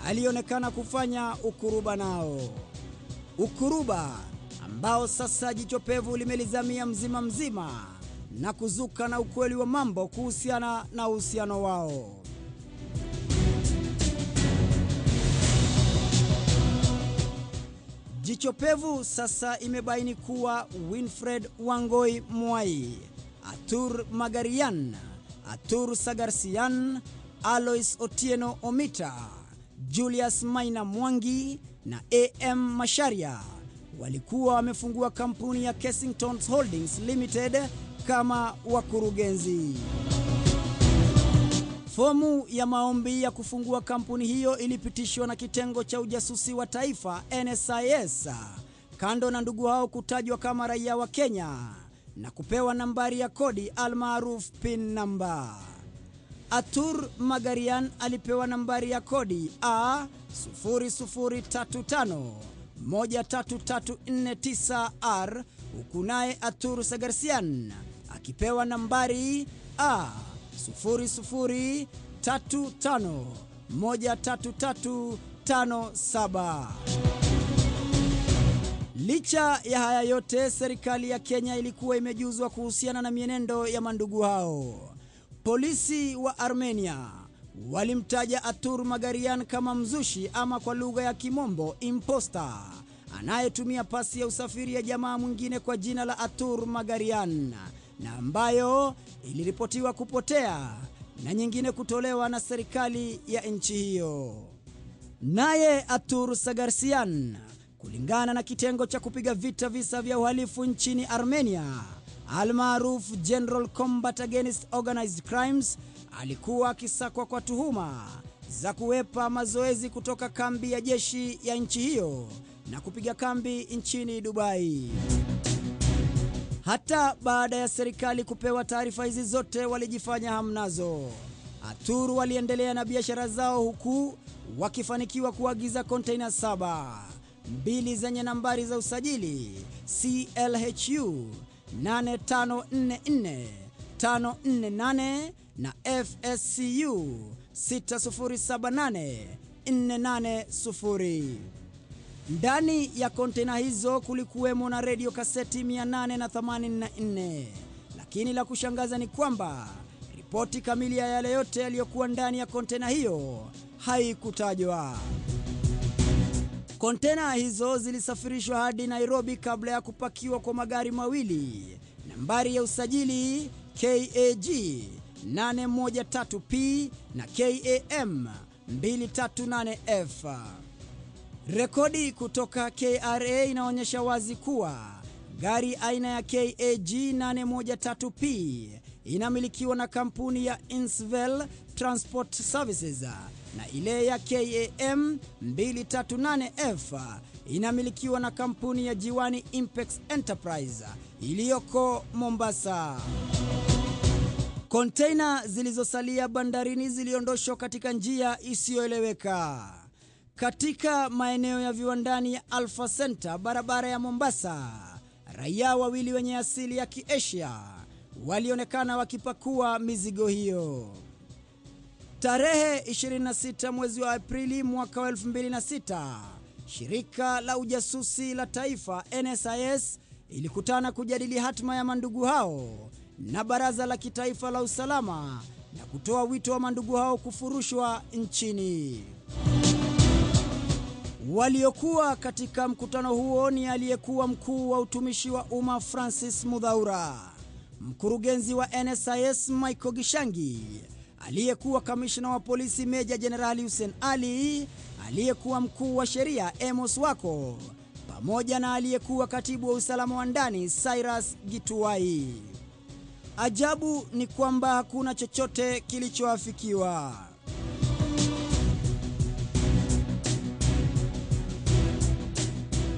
alionekana kufanya ukuruba nao. Ukuruba ambao sasa jicho pevu limelizamia mzima na kuzuka na ukweli wa mambo kuhusiana na uhusiano wao. Jicho pevu sasa imebaini kuwa Winfred Wangoi Mwai, Atur Magarian, Atur Sagarsian, Alois Otieno Omita, Julius Maina Mwangi na AM Masharia walikuwa wamefungua kampuni ya Kensington Holdings Limited kama wakurugenzi. Fomu ya maombi ya kufungua kampuni hiyo ilipitishwa na kitengo cha ujasusi wa taifa NSIS, kando na ndugu hao kutajwa kama raia wa Kenya na kupewa nambari ya kodi almaruf PIN number. Atur Magarian alipewa nambari ya kodi A003513349R, huku naye Atur Sagarsian akipewa nambari A003513357. Licha ya haya yote, serikali ya Kenya ilikuwa imejuzwa kuhusiana na mienendo ya mandugu hao. Polisi wa Armenia walimtaja Atur Magarian kama mzushi, ama kwa lugha ya Kimombo imposter, anayetumia pasi ya usafiri ya jamaa mwingine kwa jina la Atur Magarian, na ambayo iliripotiwa kupotea na nyingine kutolewa na serikali ya nchi hiyo. Naye Atur Sagarsian, kulingana na kitengo cha kupiga vita visa vya uhalifu nchini Armenia almaruf General Combat Against Organized Crimes, alikuwa akisakwa kwa tuhuma za kuwepa mazoezi kutoka kambi ya jeshi ya nchi hiyo na kupiga kambi nchini Dubai. Hata baada ya serikali kupewa taarifa hizi zote, walijifanya hamnazo. Atur waliendelea na biashara zao, huku wakifanikiwa kuagiza container 7, 2 zenye nambari za usajili CLHU 8544 548 na FSCU 6078 480. Ndani ya kontena hizo kulikuwemo na radio kaseti 884, lakini la kushangaza ni kwamba ripoti kamili ya yale yote yaliyokuwa ndani ya kontena hiyo haikutajwa. Kontena hizo zilisafirishwa hadi Nairobi kabla ya kupakiwa kwa magari mawili, nambari ya usajili KAG 813P na KAM 238F. Rekodi kutoka KRA inaonyesha wazi kuwa gari aina ya KAG 813P inamilikiwa na kampuni ya Insvel Transport Services, na ile ya KAM 238F inamilikiwa na kampuni ya Jiwani Impex Enterprise iliyoko Mombasa. Container zilizosalia bandarini ziliondoshwa katika njia isiyoeleweka. Katika maeneo ya viwandani ya Alpha Center, barabara ya Mombasa, raia wawili wenye asili ya Kiasia walionekana wakipakua mizigo hiyo. Tarehe 26 mwezi wa Aprili mwaka wa 2006, shirika la ujasusi la taifa NSIS ilikutana kujadili hatima ya mandugu hao na baraza la kitaifa la usalama na kutoa wito wa mandugu hao kufurushwa nchini. Waliokuwa katika mkutano huo ni aliyekuwa mkuu wa utumishi wa umma Francis Mudhaura, mkurugenzi wa NSIS Michael Gishangi, aliyekuwa kamishna wa polisi Meja Jenerali Hussein Ali, aliyekuwa mkuu wa sheria Amos Wako, pamoja na aliyekuwa katibu wa usalama wa ndani Cyrus Gituai. Ajabu ni kwamba hakuna chochote kilichoafikiwa.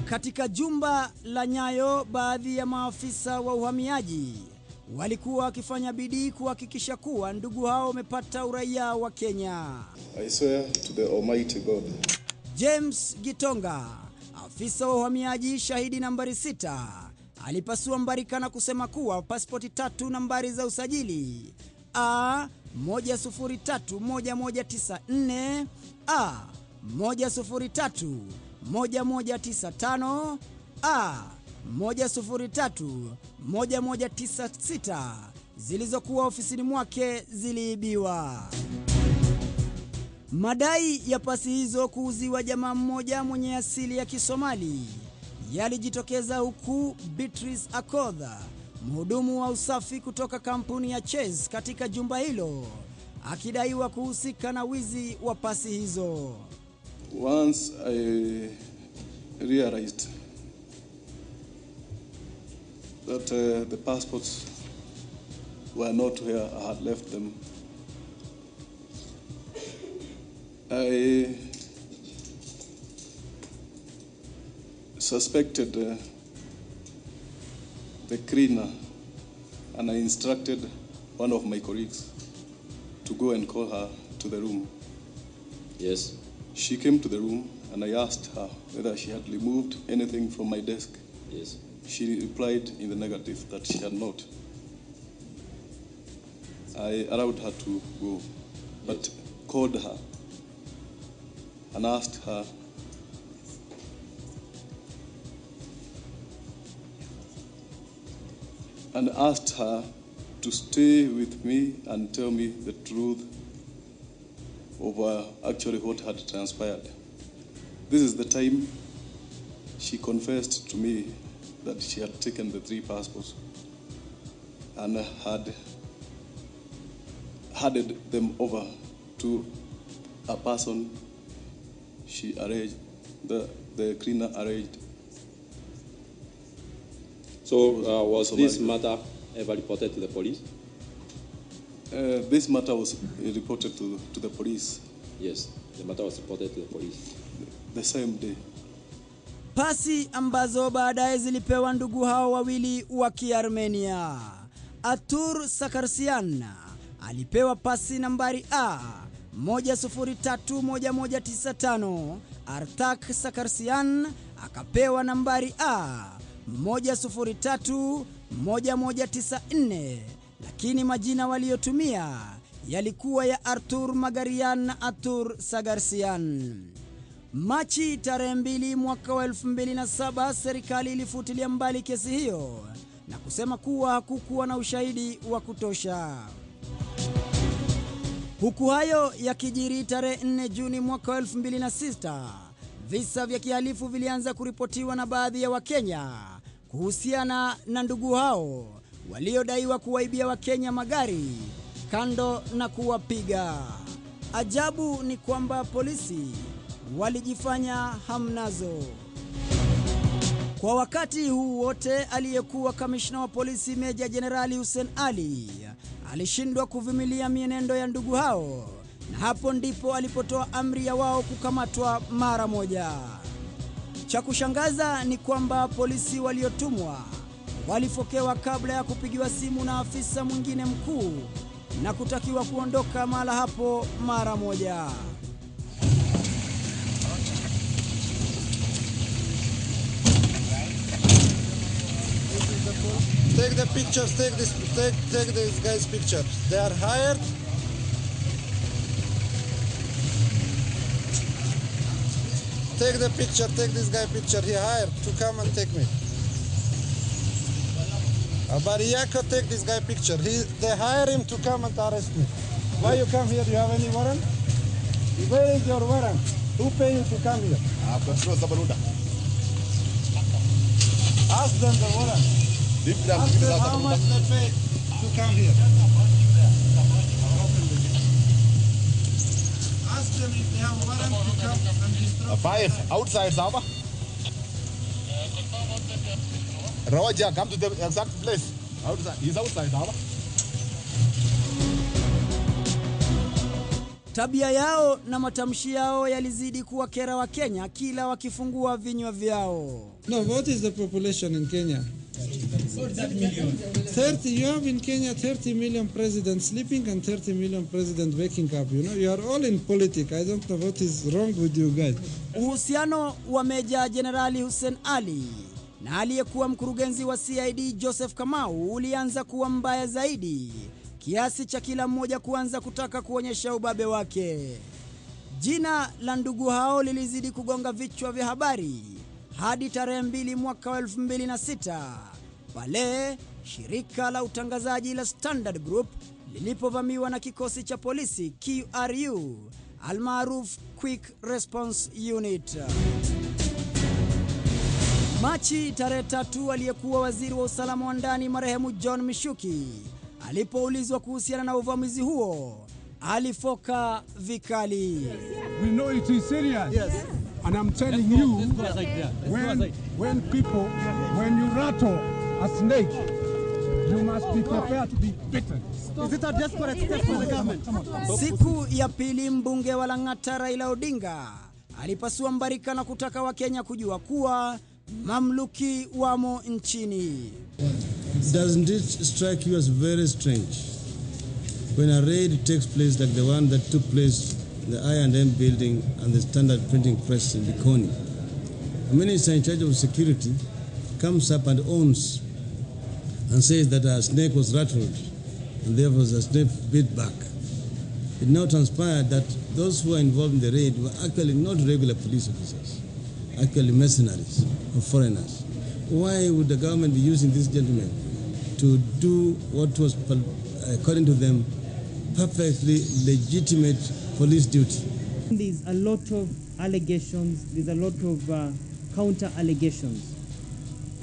Katika jumba la Nyayo, baadhi ya maafisa wa uhamiaji walikuwa wakifanya bidii kuhakikisha kuwa ndugu hao wamepata uraia wa Kenya. I swear to the Almighty God. James Gitonga, afisa wa uhamiaji shahidi nambari 6, alipasua mbarika na kusema kuwa pasipoti 3 nambari za usajili A103194, A1031195, A1031196 zilizokuwa ofisini mwake ziliibiwa. Madai ya pasi hizo kuuziwa jamaa mmoja mwenye asili ya Kisomali yalijitokeza huku Beatrice Akodha, mhudumu wa usafi kutoka kampuni ya Chase katika jumba hilo, akidaiwa kuhusika na wizi wa pasi hizo. Once I realized that the passports were not where I had left them, I suspected the cleaner, and I instructed one of my colleagues to go and call her to the room. Yes. She came to the room and I asked her whether she had removed anything from my desk. Yes. She replied in the negative that she had not. I allowed her to go, but called her and asked her to stay with me and tell me the truth over actually what had transpired. This is the time she confessed to me that she had taken the 3 passports and had handed them over to a person she arranged, the cleaner arranged. So was this matter ever reported to the police? This matter was reported to the police. Yes, the matter was reported to the police. The same day. Pasi ambazo baadaye zilipewa ndugu hao wawili wa Kiarmenia. Atur Sakarsian alipewa pasi nambari A103195, Artak Sakarsian akapewa nambari A103194, lakini majina waliotumia yalikuwa ya Artur Magarian na Atur Sagarsian. Machi tarehe 2 mwaka wa 2007, serikali ilifutilia mbali kesi hiyo na kusema kuwa hakukuwa na ushahidi wa kutosha. Huku hayo yakijiri, tarehe 4 Juni mwaka wa 2006, visa vya kihalifu vilianza kuripotiwa na baadhi ya Wakenya kuhusiana na ndugu hao waliodaiwa kuwaibia Wakenya magari kando na kuwapiga. Ajabu ni kwamba polisi walijifanya hamnazo. Kwa wakati huu wote, aliyekuwa kamishna wa polisi Meja Jenerali Hussein Ali alishindwa kuvumilia mienendo ya ndugu hao, na hapo ndipo alipotoa amri ya wao kukamatwa mara moja. Cha kushangaza ni kwamba polisi waliotumwa walifokewa kabla ya kupigiwa simu na afisa mwingine mkuu na kutakiwa kuondoka mahala hapo mara moja. Take the pictures, take this guy's picture. They are hired. Take the picture, take this guy picture. He hired to come and take me. Bariyako, take this guy picture. They hire him to come and arrest me. Why you come here? Do you have any warrant? Where is your warrant? Who pay you to come here? Control Zabaruda. Ask them the warrant. Ask them how much they pay to come here. Ask them if they have a warrant to come and destroy. 5 outside Zaba. Roger, come to the exact place. Outside. He's outside Zaba. Tabia yao na matamshi yao yalizidi kuwakera wa Kenya kila wakifungua vinywa vyao. No, what is the population in Kenya? 30. You have in Kenya 30 million presidents sleeping and 30 million presidents waking up. You know, you are all in politics. I don't know what is wrong with you guys. Uhusiano wa Meja Jenerali Hussein Ali na aliyekuwa mkurugenzi wa CID Joseph Kamau ulianza kuwa mbaya zaidi, kiasi cha kila mmoja kuanza kutaka kuonyesha ubabe wake. Jina la ndugu hao lilizidi kugonga vichwa vya habari hadi tarehe 2 mwaka wa 2006 pale shirika la utangazaji la Standard Group lilipovamiwa na kikosi cha polisi QRU almaruf Quick Response Unit. Machi tarehe 3 aliyekuwa waziri wa usalama wa ndani marehemu John Mishuki alipoulizwa kuhusiana na uvamizi huo alifoka vikali. We know it is serious. Yes. And I'm telling you, when you rattle a snake, you must be prepared to be bitten. Is it a desperate step for the government? Siku ya pili mbunge wa Lang'ata Raila Odinga alipasua mbarika na kutaka Wakenya kujua kuwa mamluki wamo nchini. Doesn't it strike you as very strange when a raid takes place like the one that took place in the I&M building and the Standard Printing Press in Likoni? A minister in charge of security comes up and owns and says that a snake was rattled and therefore the snake bit back. It now transpired that those who were involved in the raid were actually not regular police officers, actually mercenaries or foreigners. Why would the government be using these gentlemen to do what was, according to them, perfectly legitimate police duty? There's a lot of allegations, there's a lot of counter allegations.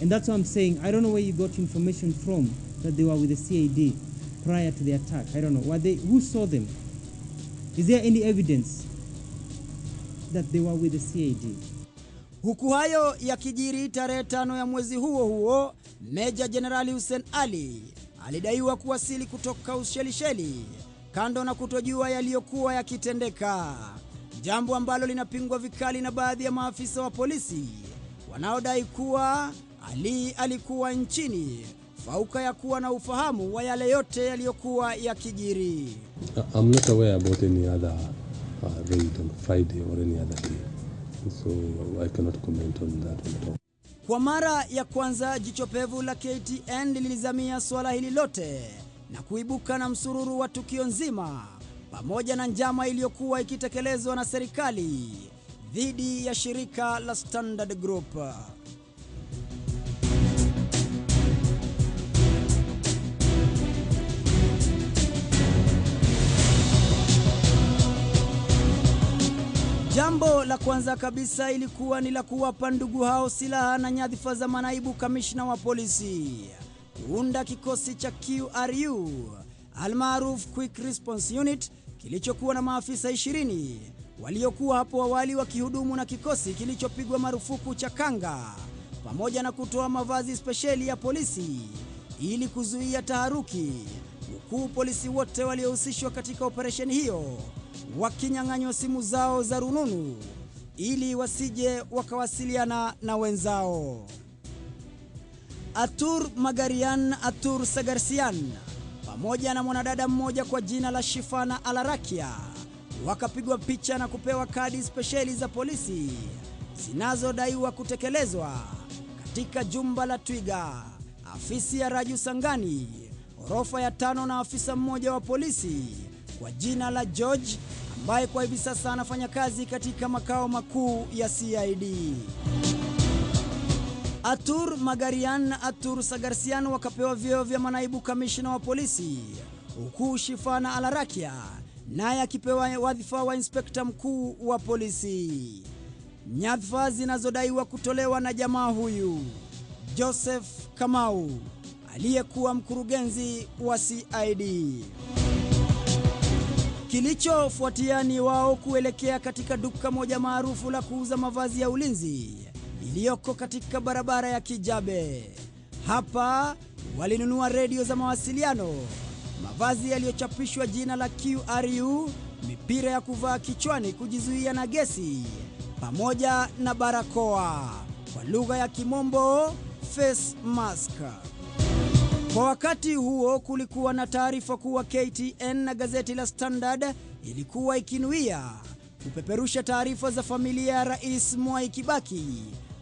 And that's what I'm saying. I don't know where you got information from that they were with the CID prior to the attack. I don't know. Who saw them? Is there any evidence that they were with the CID? Huku hayo yakijiri tarehe 5 ya mwezi huo, Meja Jenerali Hussein Ali alidaiwa kuwasili kutoka Ushelisheli kando na kutojua yaliyokuwa yakitendeka, jambo ambalo linapingwa vikali na baadhi ya maafisa wa polisi wanaodai kuwa Ali alikuwa nchini fauka ya kuwa na ufahamu wa yale yote yaliyokuwa yakijiri. I'm not aware about any other raid on Friday or any other day, so I cannot comment on that at all. Kwa mara ya kwanza jicho pevu la KTN lilizamia swala hili lote na kuibuka na msururu wa tukio nzima pamoja na njama iliyokuwa ikitekelezwa na serikali dhidi ya shirika la Standard Group. Jambo la kwanza kabisa ilikuwa ni la kuwapa ndugu hao silaha na nyadhifa za manaibu kamishna wa polisi, kuunda kikosi cha QRU almaruf Quick Response Unit kilichokuwa na maafisa 20 waliokuwa hapo awali wakihudumu na kikosi kilichopigwa marufuku cha Kanga, pamoja na kutoa mavazi spesheli ya polisi ili kuzuia taharuki, huku polisi wote waliohusishwa katika operesheni hiyo wakinyang'anywa simu zao za rununu ili wasije wakawasiliana na wenzao. Atur Magarian Atur Sagarsian pamoja na mwanadada mmoja kwa jina la Shifana Alarakia wakapigwa picha na kupewa kadi spesheli za polisi zinazodaiwa kutekelezwa katika jumba la Twiga, afisi ya Raju Sangani, orofa ya 5, na afisa mmoja wa polisi kwa jina la George ambaye kwa hivi sasa anafanya kazi katika makao makuu ya CID. Atur Magarian na Atur Sagarsian wakapewa vyeo vya manaibu kamishna wa polisi, huku Shifana Alarakia naye akipewa wadhifa wa inspekta mkuu wa polisi. Nyadhifa zinazodaiwa kutolewa na jamaa huyu Joseph Kamau, aliyekuwa mkurugenzi wa CID. Kilichofuatia ni wao kuelekea katika duka moja maarufu la kuuza mavazi ya ulinzi iliyoko katika barabara ya Kijabe. Hapa walinunua redio za mawasiliano, mavazi yaliyochapishwa jina la QRU, mipira ya kuvaa kichwani kujizuia na gesi, pamoja na barakoa, kwa lugha ya Kimombo face mask. Kwa wakati huo kulikuwa na taarifa kuwa KTN na gazeti la Standard ilikuwa ikinuia kupeperusha taarifa za familia ya Rais Mwai Kibaki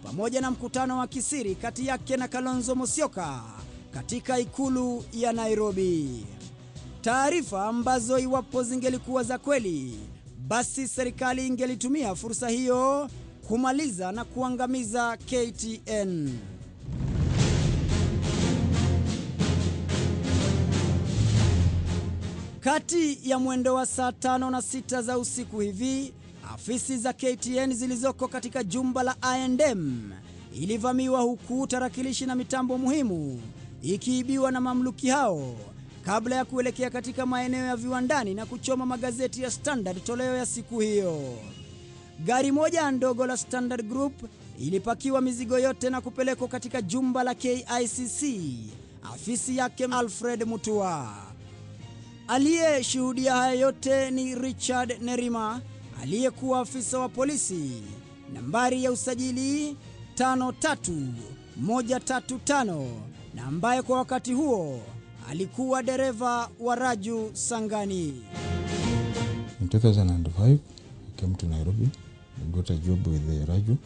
pamoja na mkutano wa kisiri kati yake na Kalonzo Musyoka katika ikulu ya Nairobi. Taarifa ambazo iwapo zingelikuwa za kweli, basi serikali ingelitumia fursa hiyo kumaliza na kuangamiza KTN. Kati ya mwendo wa saa 5 na 6 za usiku hivi, afisi za KTN zilizoko katika jumba la I&M ilivamiwa, huku tarakilishi na mitambo muhimu ikiibiwa na mamluki hao kabla ya kuelekea katika maeneo ya viwandani na kuchoma magazeti ya Standard toleo ya siku hiyo. Gari moja ndogo la Standard Group ilipakiwa mizigo yote na kupelekwa katika jumba la KICC, afisi yake Alfred Mutua. Aliyeshuhudia haya yote ni Richard Nerima, aliyekuwa afisa wa polisi, nambari ya usajili 53135, na ambaye kwa wakati huo alikuwa dereva wa Raju Sangani. In 2005, I came to Nairobi. I got a job with the Raju.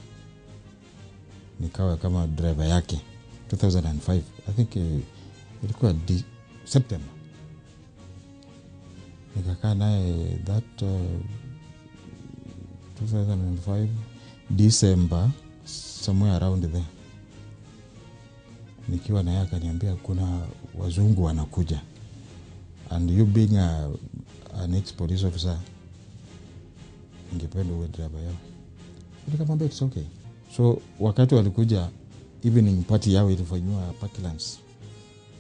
Nikawa kama driver yake. 2005, I think ilikuwa September. Nikakaa naye that 2005 December, somewhere around there. Nikiwa naye akaniambia kuna wazungu wanakuja, and you being an ex-police officer, ningependa uwe driver yao. Nikamwambia it's okay. So wakati walikuja, evening party yao ilifanywa Parklands.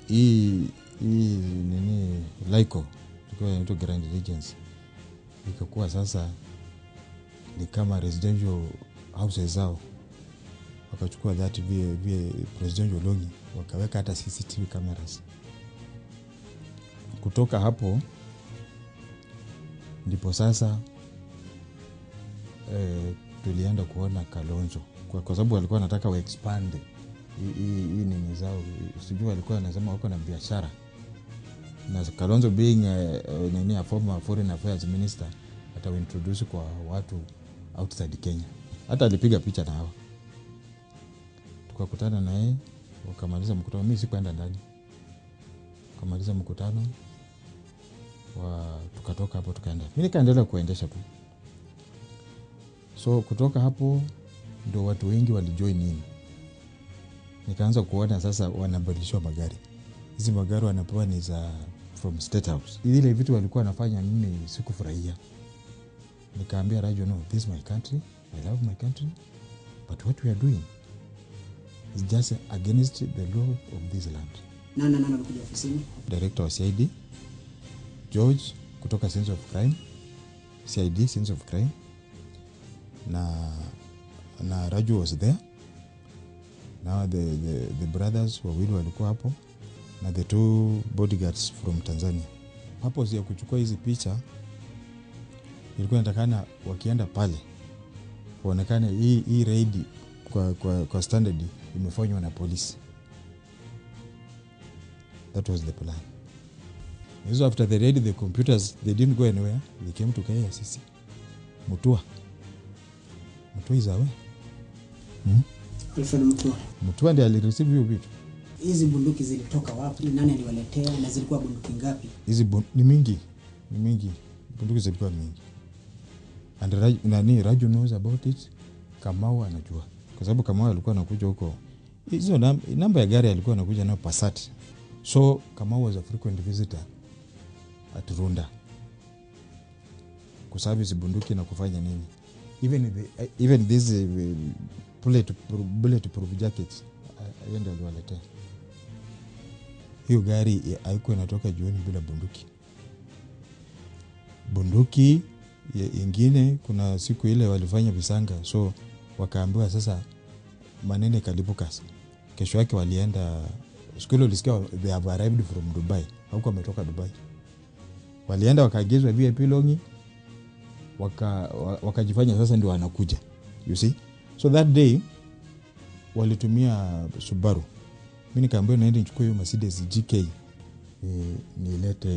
Hii nini Laiko, ilikuwa inaitwa Grand Regency. Ikakuwa sasa ni kama residential houses zao. Wakachukua that via presidential longi, wakaweka hata CCTV cameras. Kutoka hapo ndipo sasa tulienda kuona Kalonzo, kwa sababu walikuwa wanataka wa expand hii nini zao. Sijui walikuwa wanasema wako na biashara, na Kalonzo being a former foreign affairs minister, hata introduce kwa watu outside Kenya. Hata alipiga picha na hawa. Tukakutana na yeye, wakamaliza mkutano. Mimi sikuenda ndani. Wakamaliza mkutano, tukatoka hapo tukaenda. Mimi nikaendelea kuendesha tu. So kutoka hapo ndio watu wengi walijoin in. Nikaanza kuona sasa wanabadilishwa magari. Hizi magari wanapewa ni za from State House. Ile vitu walikuwa wanafanya mimi sikufurahia. Nikaambia Raju, no, this is my country. I love my country. But what we are doing is just against the law of this land. Nana alikuja ofisini? Director wa CID, George, kutoka Sense of Crime. CID, Sense of Crime. Na Raju was there. Now the brothers wawili walikuwa hapo, na the two bodyguards from Tanzania. Hapo ya kuchukua hizi picha ilikuwa inatakana wakienda pale kuonekana hii raid kwa Standard imefanywa na polisi. That was the plan. So after the raid, the computers, they didn't go anywhere. They came to KICC. Mutua is away. Alfred Mutua. Mutua ndiye alireceive hiyo vitu. Hizi bunduki zilitoka wapi? Nani aliwaletea na zilikuwa bunduki ngapi? Hizi ni mingi. Bunduki zilikuwa mingi. And Raju knows about it. Kamau anajua. Kwa sababu Kamau alikuwa anakuja huko. Hizo namba ya gari alikuwa anakuja nayo Passat. So Kamau was a frequent visitor at Runda. kuservice bunduki na kufanya nini. Even these bulletproof jackets hiyo ndio aliwaletea. Hiyo gari haikuwa inatoka jioni bila bunduki. Bunduki ingine kuna siku ile walifanya visanga, so wakaambiwa sasa manene kalipuka. Kesho yake walienda siku ile ulisikia they have arrived from Dubai. Hauko wametoka Dubai. Walienda wakaagizwa VIP longi wakajifanya sasa ndio wanakuja. You see? So that day walitumia Subaru. Mimi nikaambiwa naenda nichukue hiyo Mercedes GK. Nilete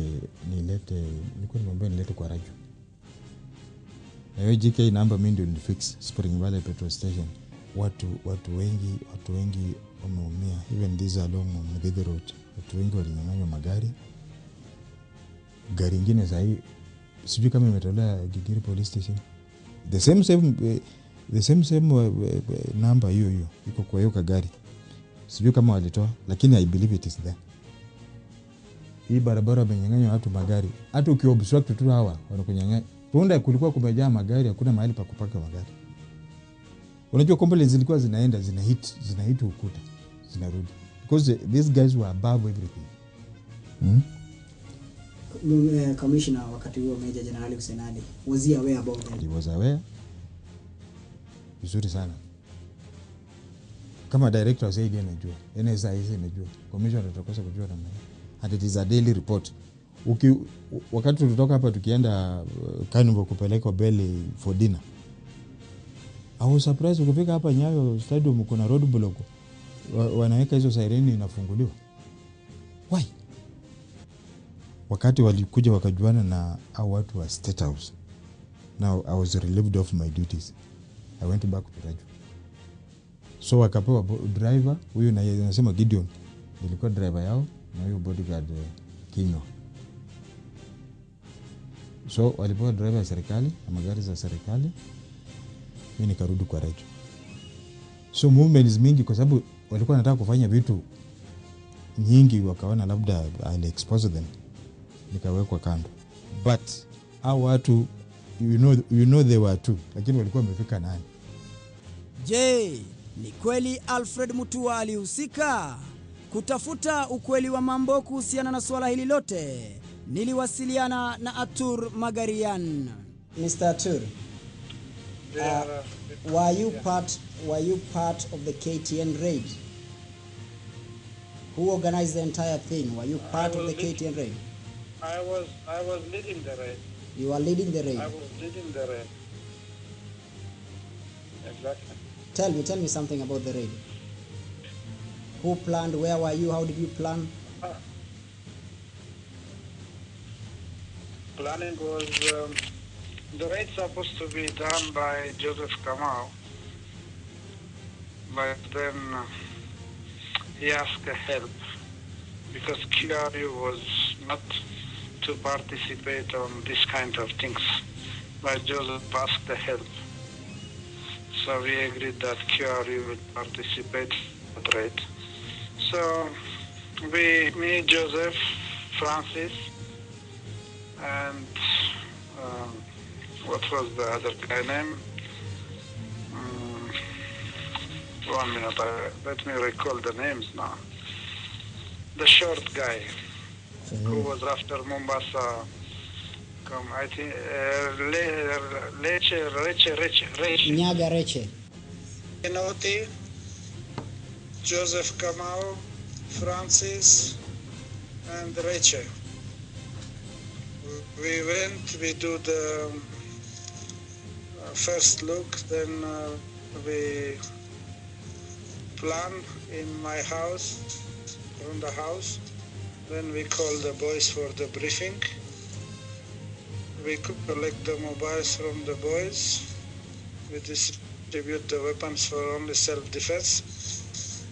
nilikuwa nimeambiwa nilete kwa Raju. Na hiyo GK namba mimi ndio nilifix Spring Valley petrol station. Watu wengi wameumia. Even these along Muthaiga Road. Watu wengi walinyang'anywa magari. Gari nyingine sahi sijui kama imetolewa Gigiri police station. The same number hiyo iko kwa hiyo gari. Sijui kama walitoa, lakini I believe it is there. Hii barabara wamenyang'anya watu magari. Hata ukiobstruct tu hawa wanakunyang'anya. Runda kulikuwa kumejaa magari, hakuna mahali pa kupaka magari. Unajua companies zilikuwa zinaenda zinahit ukuta, zinarudi. Because these guys were above everything. Commissioner wakati huo Major General Hussein Ali, was he aware about that? He was aware. Vizuri sana. Kama director wa CID anajua, NSIS anajua, commissioner atakosa kujua namna. And it is a daily report. Wakati tulitoka hapa tukienda Carnival kupeleka Beli for dinner. I was surprised ukifika hapa Nyayo Stadium kuna road block. Wanaweka hizo sireni inafunguliwa. Why? Wakati walikuja wakajuana na hao watu wa State House. Now I was relieved of my duties. I went back to Raju. So wakapewa driver, huyu na yeye anasema Gideon. Nilikuwa driver yao na huyo bodyguard Kinyo. So walipewa driver ya serikali na magari za serikali. Mimi nikarudi kwa Raju. So movements mingi kwa sababu walikuwa wanataka kufanya vitu nyingi, wakaona labda I'll expose them. Nikawekwa kando. But hao watu you know they were two, lakini walikuwa wamefika nani? Je, ni kweli Alfred Mutua alihusika? Kutafuta ukweli wa mambo kuhusiana na swala hili lote, niliwasiliana na Atur Magarian. Mr. Atur, were you part of the KTN raid? Who organized the entire thing? Were you part of the KTN raid? I was leading the raid. You were leading the raid? I was leading the raid. Exactly. Tell me something about the raid. Who planned? Where were you? How did you plan? Planning was the raid supposed to be done by Joseph Kamau, but then he asked help because QRU was not to participate on this kind of things, but Joseph asked help. So we agreed that QRU would participate in the raid. So me, Joseph, Francis, and what was the other guy name? 1 minute, let me recall the names now. The short guy who was after Mombasa, I think, Reche. Nyaga Reche. Inoti, Joseph Kamau, Francis, and Reche. We went, we do the first look, then we plan in my house, around the house. Then we call the boys for the briefing. We collect the mobiles from the boys. We distribute the weapons for only self-defense.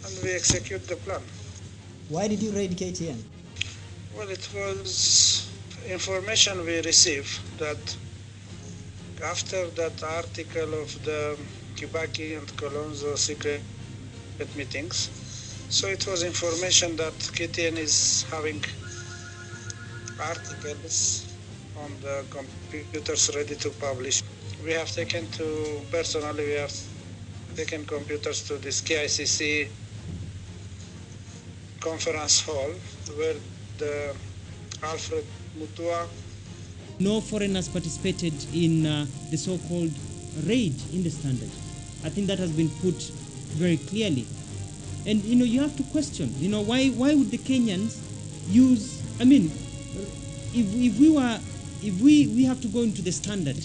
And we execute the plan. Why did you raid KTN? Well, it was information we received that after that article of the Kibaki and Kolonzo secret meetings, so it was information that KTN is having articles on the computers ready to publish. We have taken computers to this KICC conference hall where the Alfred Mutua. No foreigners participated in the so-called raid in the Standard. I think that has been put very clearly. And, you have to question, why would the Kenyans use, if we have to go into the Standard,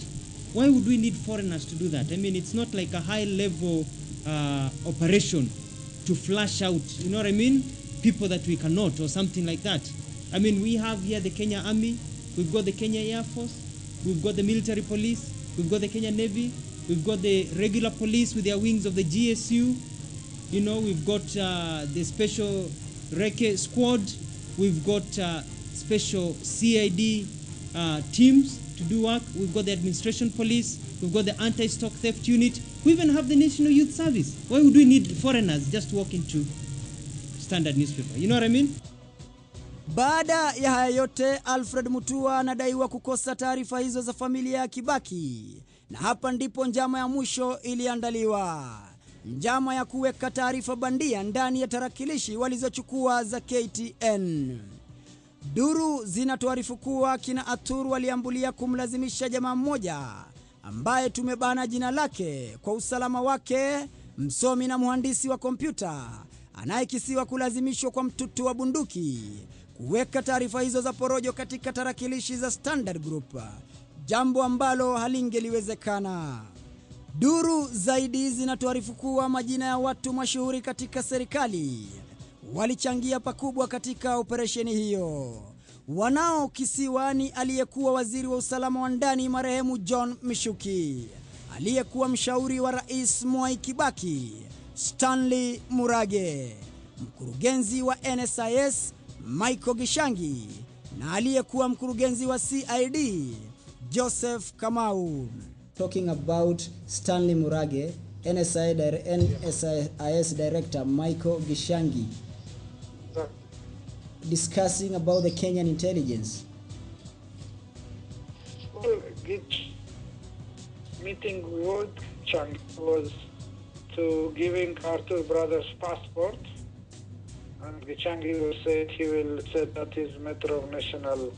why would we need foreigners to do that? It's not like a high-level operation to flush out, people that we cannot or something like that. We have here the Kenya Army, we've got the Kenya Air Force, we've got the military police, we've got the Kenya Navy, we've got the regular police with their wings of the GSU, we've got the special Reke squad, we've got special CID teams to do work, we've got the administration police, we've got the anti-stock theft unit, we even have the National Youth Service. Why would we need foreigners just to walk into Standard newspaper? You know what I mean? Baada ya haya yote, Alfred Mutua anadaiwa kukosa taarifa hizo za familia ya Kibaki. Na hapa ndipo njama ya mwisho iliandaliwa. Njama ya kuweka taarifa bandia ndani ya tarakilishi walizochukua za KTN. Duru zinatuarifu kuwa kina Atur waliambulia kumlazimisha jamaa mmoja ambaye tumebana jina lake kwa usalama wake, msomi na mhandisi wa kompyuta, anayekisiwa kulazimishwa kwa mtutu wa bunduki kuweka taarifa hizo za porojo katika tarakilishi za Standard Group, jambo ambalo halingeliwezekana. Duru zaidi zinatuarifu kuwa majina ya watu mashuhuri katika serikali walichangia pakubwa katika operesheni hiyo. Wanaokisiwa ni aliyekuwa waziri wa usalama wa ndani marehemu John Mishuki, aliyekuwa mshauri wa Rais Mwai Kibaki Stanley Murage, mkurugenzi wa NSIS Michael Gishangi na aliyekuwa mkurugenzi wa CID Joseph Kamau. Talking about Stanley Murage, NSIS Director Michael Gishangi, discussing about the Kenyan intelligence. Well, meeting with Gishangi was to giving Arthur Brothers passport, and Gishangi will say he will set that his matter of national,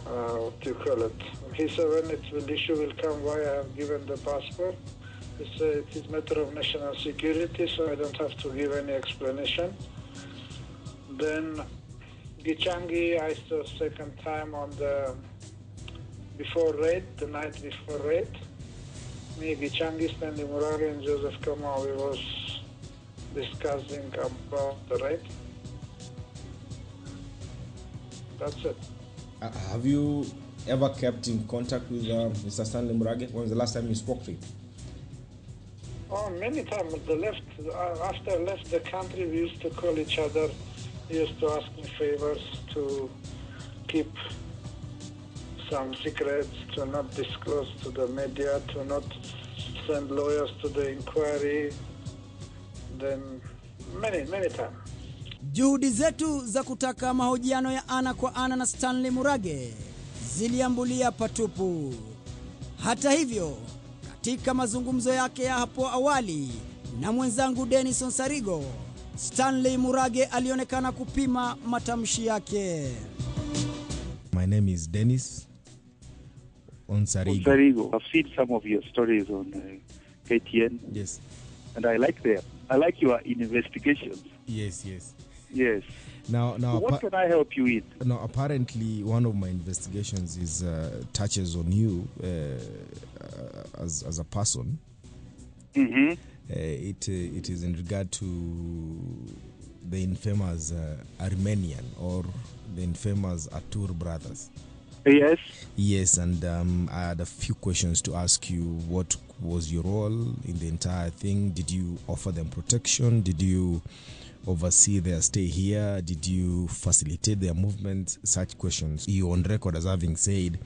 what do you call it? He said when the issue will come, why I have given the passport. He said it is matter of national security, so I don't have to give any explanation. Then Gishangi, I saw second time on the before raid, the night before raid. Me, Gishangi, Stanley Murage, and Joseph Kamau, we was discussing about the raid. That's it. Have you ever kept in contact with Mr. Stanley Murage? When was the last time you spoke to him? Oh, many times. After I left the country, we used to call each other. He used to ask me favors to keep some secrets, to not disclose to the media, to not send lawyers to the inquiry. Then many times. Juhudi zetu za kutaka mahojiano ya ana kwa ana na Stanley Murage ziliambulia patupu. Hata hivyo, katika mazungumzo yake ya hapo awali na mwenzangu Dennis Onsarigo, Stanley Murage alionekana kupima matamshi yake. My name is Dennis Onsarigo. Onsarigo. I've seen some of your stories on KTN. Yes. And I like your investigations. Yes. Yes. Now, so what can I help you with? Now, apparently, one of my investigations is touches on you as a person. Mm-hmm. It is in regard to the infamous Armenian or the infamous Atur brothers. Yes. Yes, and I had a few questions to ask you. What was your role in the entire thing? Did you offer them protection? Did you oversee their stay here? Did you facilitate their movement? Such questions. You're on record as having said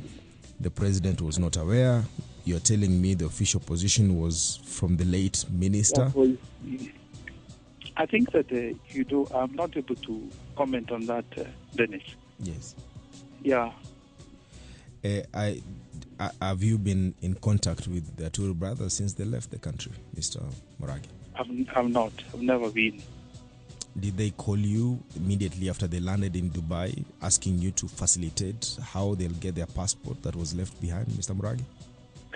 the president was not aware. You're telling me the official position was from the late minister. I think that I'm not able to comment on that, Dennis. Yes. Yeah. Have you been in contact with the Atur brothers since they left the country, Mr. Murage? I've not. I've never been. Did they call you immediately after they landed in Dubai, asking you to facilitate how they'll get their passport that was left behind, Mr. Murage?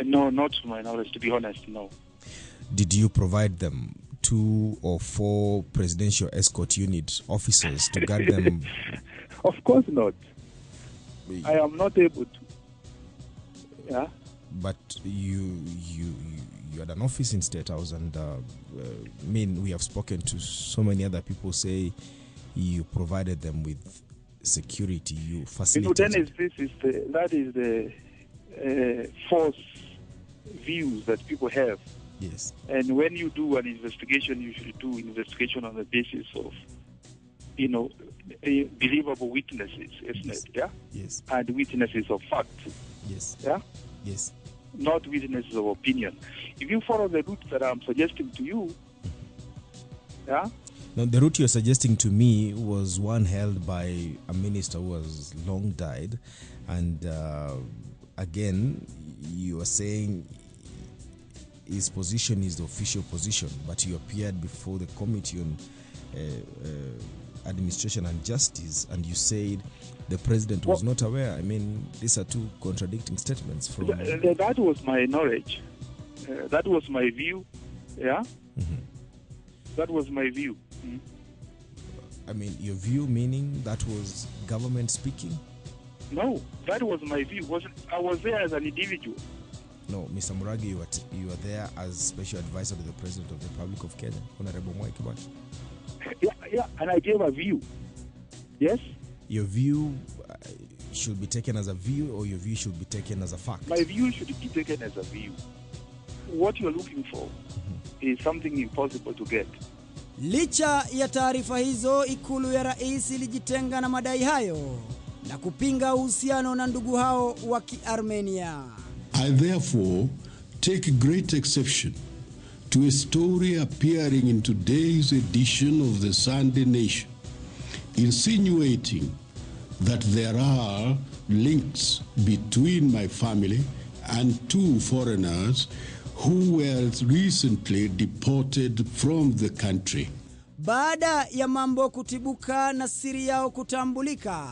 No, not to my knowledge, to be honest, no. Did you provide them 2 or 4 presidential escort unit officers to guard them? Of course not. I am not able to. Yeah. But you had an office in State House, and we have spoken to so many other people say you provided them with security, you facilitated. Dennis, that is the false views that people have. Yes. And when you do an investigation, you should do investigation on the basis of, believable witnesses, isn't it? Yeah. Yes. And witnesses of fact. Yes. Yeah. Yes. Not witnesses of opinion. If you follow the route that I'm suggesting to you, yeah. Now, the route you're suggesting to me was one held by a minister who has long died, and again, you are saying his position is the official position, but you appeared before the Committee on Administration and Justice, and you said the president was not aware. I mean, these are 2 contradicting statements from... That was my knowledge. That was my view. Yeah? Mm-hmm. That was my view. Mm. I mean, your view meaning that was government speaking? No, that was my view. I was there as an individual. No, Mr. Murage, you were there as special advisor to the President of the Republic of Kenya, Honorable Mwai Kibaki. Yeah, and I gave a view. Yes? Your view should be taken as a view, or your view should be taken as a fact? My view should be taken as a view. What you're looking for is something impossible to get. Licha ya taarifa hizo, ikulu ya rais ilijitenga na madai hayo na kupinga uhusiano na ndugu hao wa Kiarmenia. I therefore take great exception to a story appearing in today's edition of the Sunday Nation, insinuating that there are links between my family and 2 foreigners who were recently deported from the country. Baada ya mambo kutibuka na siri yao kutambulika,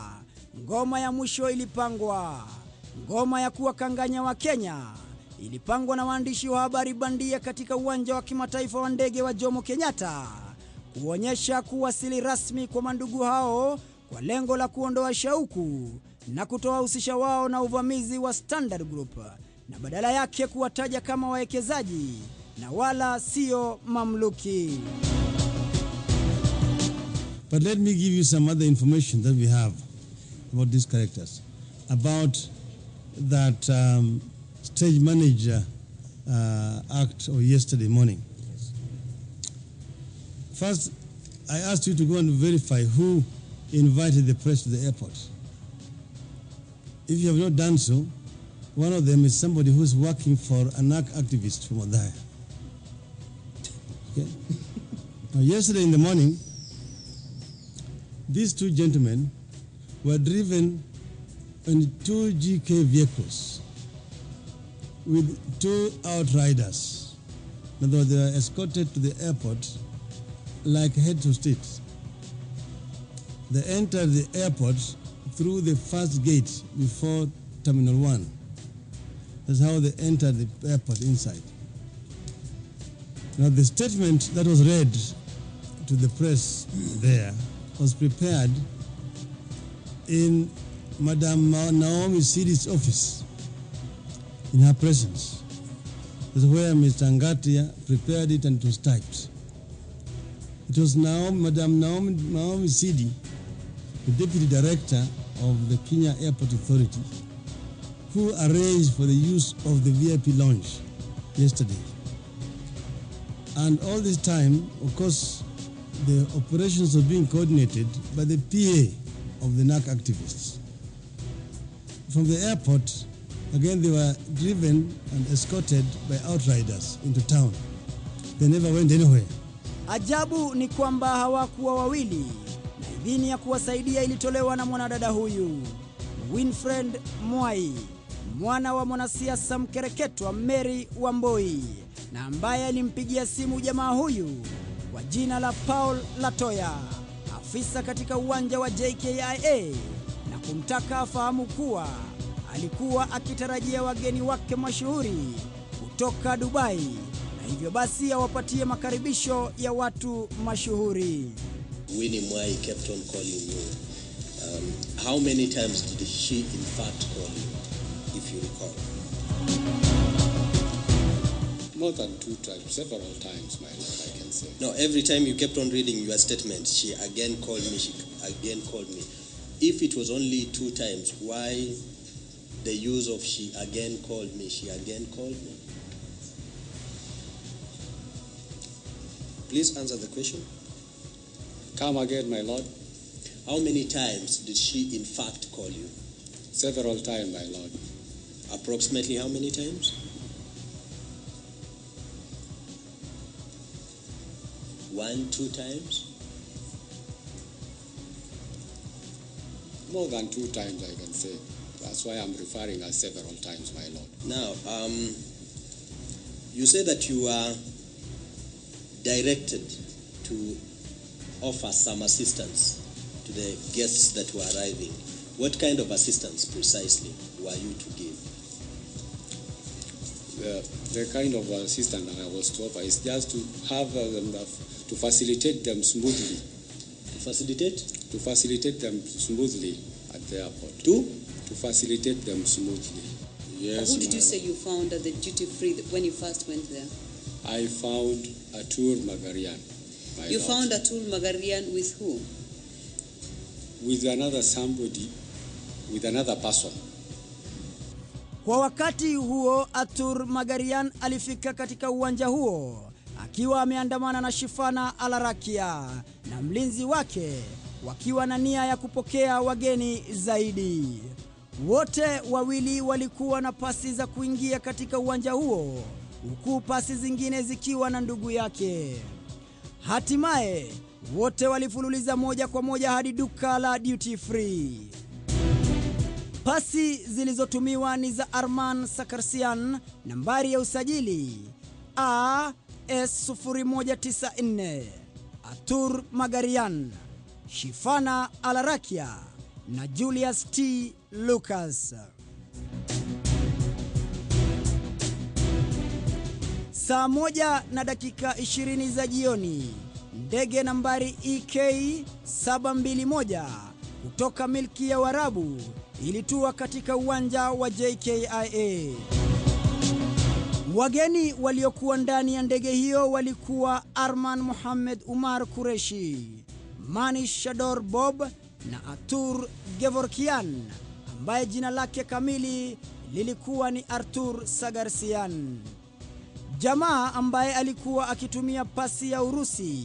ngoma ya mwisho ilipangwa. Ngoma ya kuwakanganya wa Kenya ilipangwa na waandishi wa habari bandia katika uwanja wa kimataifa wa ndege wa Jomo Kenyatta, kuonyesha kuwasili rasmi kwa mandugu hao kwa lengo la kuondoa shauku na kutowahusisha wao na uvamizi wa Standard Group, na badala yake kuwataja kama wawekezaji na wala sio mamluki. But let me give you some other information that we have about these characters. About that stage manager act of yesterday morning. First, I asked you to go and verify who invited the press to the airport. If you have not done so, one of them is somebody who's working for an activist from Odaya. Okay? Now, yesterday in the morning, these 2 gentlemen were driven in 2 GK vehicles with 2 outriders. In other words, they were escorted to the airport like head of state. They entered the airport through the first gate before Terminal 1. That's how they entered the airport inside. Now, the statement that was read to the press there was prepared in Madam Naomi Sidi's office, in her presence. That's where Mr. Ngatia prepared it and it was typed. It was Madam Naomi Sidi, the Deputy Director of the Kenya Airport Authority, who arranged for the use of the VIP lounge yesterday. And all this time, of course, the operations were being coordinated by the PA of the NAC activists. From the airport, again, they were driven and escorted by outriders into town. They never went anywhere. Ajabu ni kwamba hawakuwa wawili, na idhini ya kuwasaidia ilitolewa na mwanadada huyu. Winfred Mwai, mwana wa mwanasiasa mkereketwa Mary Wamboi, na ambaye alimpigia simu jamaa huyu kwa jina la Paul Latoya, afisa katika uwanja wa JKIA, na kumtaka afahamu kuwa alikuwa akitarajia wageni wake mashuhuri kutoka Dubai, na hivyo basi awapatie makaribisho ya watu mashuhuri. Winnie Mwai kept on calling you. How many times did she in fact call you, if you recall? More than 2 times, several times, my lord, I can say. No, every time you kept on reading your statement, she again called me, she again called me. If it was only 2 times, why the use of she again called me, she again called me? Please answer the question. Come again, my lord. How many times did she in fact call you? Several times, my lord. Approximately how many times? One, 2 times? More than 2 times, I can say. That's why I'm referring as several times, my lord. Now, you say that you are directed to offer some assistance to the guests that were arriving. What kind of assistance precisely were you to give? The kind of assistance that I was to offer is just to have to facilitate them smoothly. To facilitate? To facilitate them smoothly at the airport. To facilitate them smoothly. Yes. Who did you say you found at the duty free when you first went there? I found Atur Magarian. You found Atur Magarian with who? With another somebody, with another person. Kwa wakati huo Atur Magarian alifika katika uwanja huo akiwa ameandamana na Shifana Alarakia na mlinzi wake, wakiwa na nia ya kupokea wageni zaidi. Wote wawili walikuwa na pasi za kuingia katika uwanja huo, huku pasi zingine zikiwa na ndugu yake. Hatimaye wote walifululiza moja kwa moja hadi duka la duty free. Pasi zilizotumiwa ni za Arman Sakarsian, nambari ya usajili AS0194, Atur Magarian, Shifana Alarakia na Julius T. Lucas. Saa 1:20 za jioni, ndege nambari EK721 kutoka milki ya Waarabu ilitua katika uwanja wa JKIA. Wageni waliokuwa ndani ya ndege hiyo walikuwa Arman Mohamed Umar Kureshi, Manish Shador Bob na Atur Gevorkian, ambaye jina lake kamili lilikuwa ni Artur Sagarsian. Jamaa ambaye alikuwa akitumia pasi ya Urusi.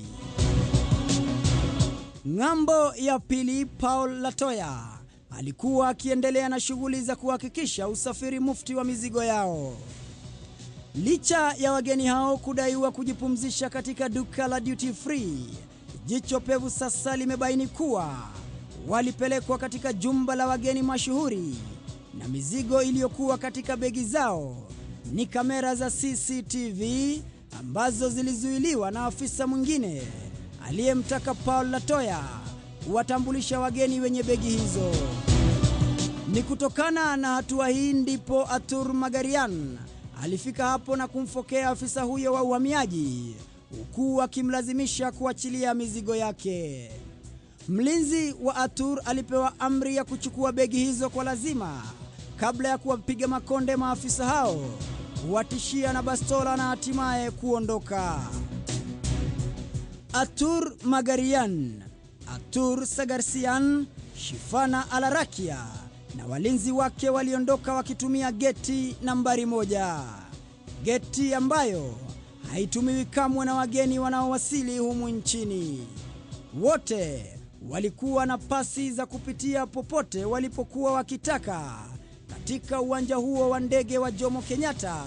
Ng'ambo ya pili, Paul Latoya alikuwa akiendelea na shughuli za kuhakikisha usafiri mufti wa mizigo yao. Licha ya wageni hao kudaiwa kujipumzisha katika duka la duty free, jicho pevu sasa limebaini kuwa walipelekwa katika jumba la wageni mashuhuri, na mizigo iliyokuwa katika begi zao ni kamera za CCTV ambazo zilizuiliwa na afisa mwingine aliyemtaka Paul Latoya kuwatambulisha wageni wenye begi hizo. Ni kutokana na hatua hii ndipo Atur Magarian alifika hapo na kumfokea afisa huyo wa uhamiaji, huku akimlazimisha kuachilia mizigo yake. Mlinzi wa Atur alipewa amri ya kuchukua begi hizo kwa lazima kabla ya kuwapiga makonde maafisa hao, kuwatishia na bastola na hatimaye kuondoka. Atur Magarian, Atur Sagarsian, Shifana Alarakia na walinzi wake waliondoka wakitumia geti nambari 1. Geti ambayo haitumiwi kamwe na wageni wanaowasili humu nchini. Wote walikuwa na pasi za kupitia popote walipokuwa wakitaka katika uwanja huo wa ndege wa Jomo Kenyatta,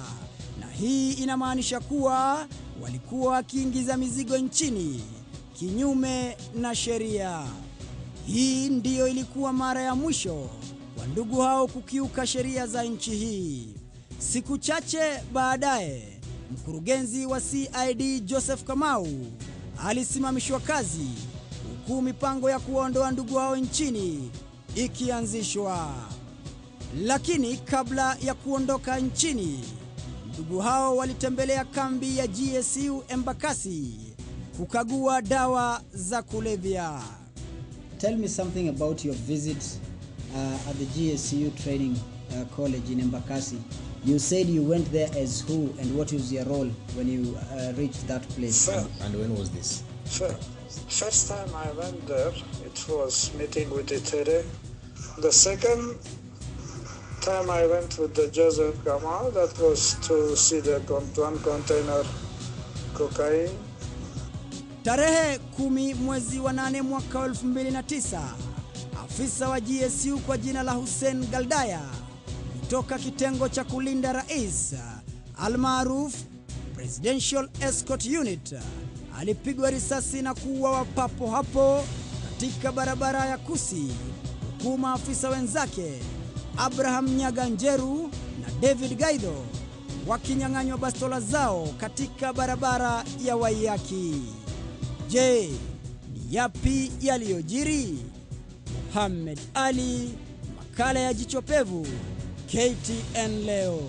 na hii inamaanisha kuwa walikuwa wakiingiza mizigo nchini kinyume na sheria. Hii ndiyo ilikuwa mara ya mwisho kwa ndugu hao kukiuka sheria za nchi hii. Siku chache baadaye, mkurugenzi wa CID Joseph Kamau alisimamishwa kazi, huku mipango ya kuondoa ndugu hao nchini ikianzishwa. Lakini kabla ya kuondoka nchini, ndugu hao walitembelea kambi ya GSU Embakasi kukagua dawa za kulevya. Tell me something about your visit at the GSU Training College in Embakasi. You said you went there as who, and what was your role when you reached that place? And when was this? First time I went there, it was meeting with Itere. The second time I went with the Joseph Kamau, that was to see the one container cocaine. Tarehe 10 mwezi wa 8 mwaka 2009, afisa wa GSU kwa jina la Hussein Galdaya kutoka kitengo cha kulinda rais almaruf Presidential Escort Unit alipigwa risasi na kuuawa papo hapo katika barabara ya Kusi, huku maafisa wenzake Abraham Nyaganjeru na David Gaido wakinyang'anywa bastola zao katika barabara ya Waiyaki. Je, ni yapi yaliyojiri? Mohamed Ali, makala ya Jicho Pevu, KTN leo.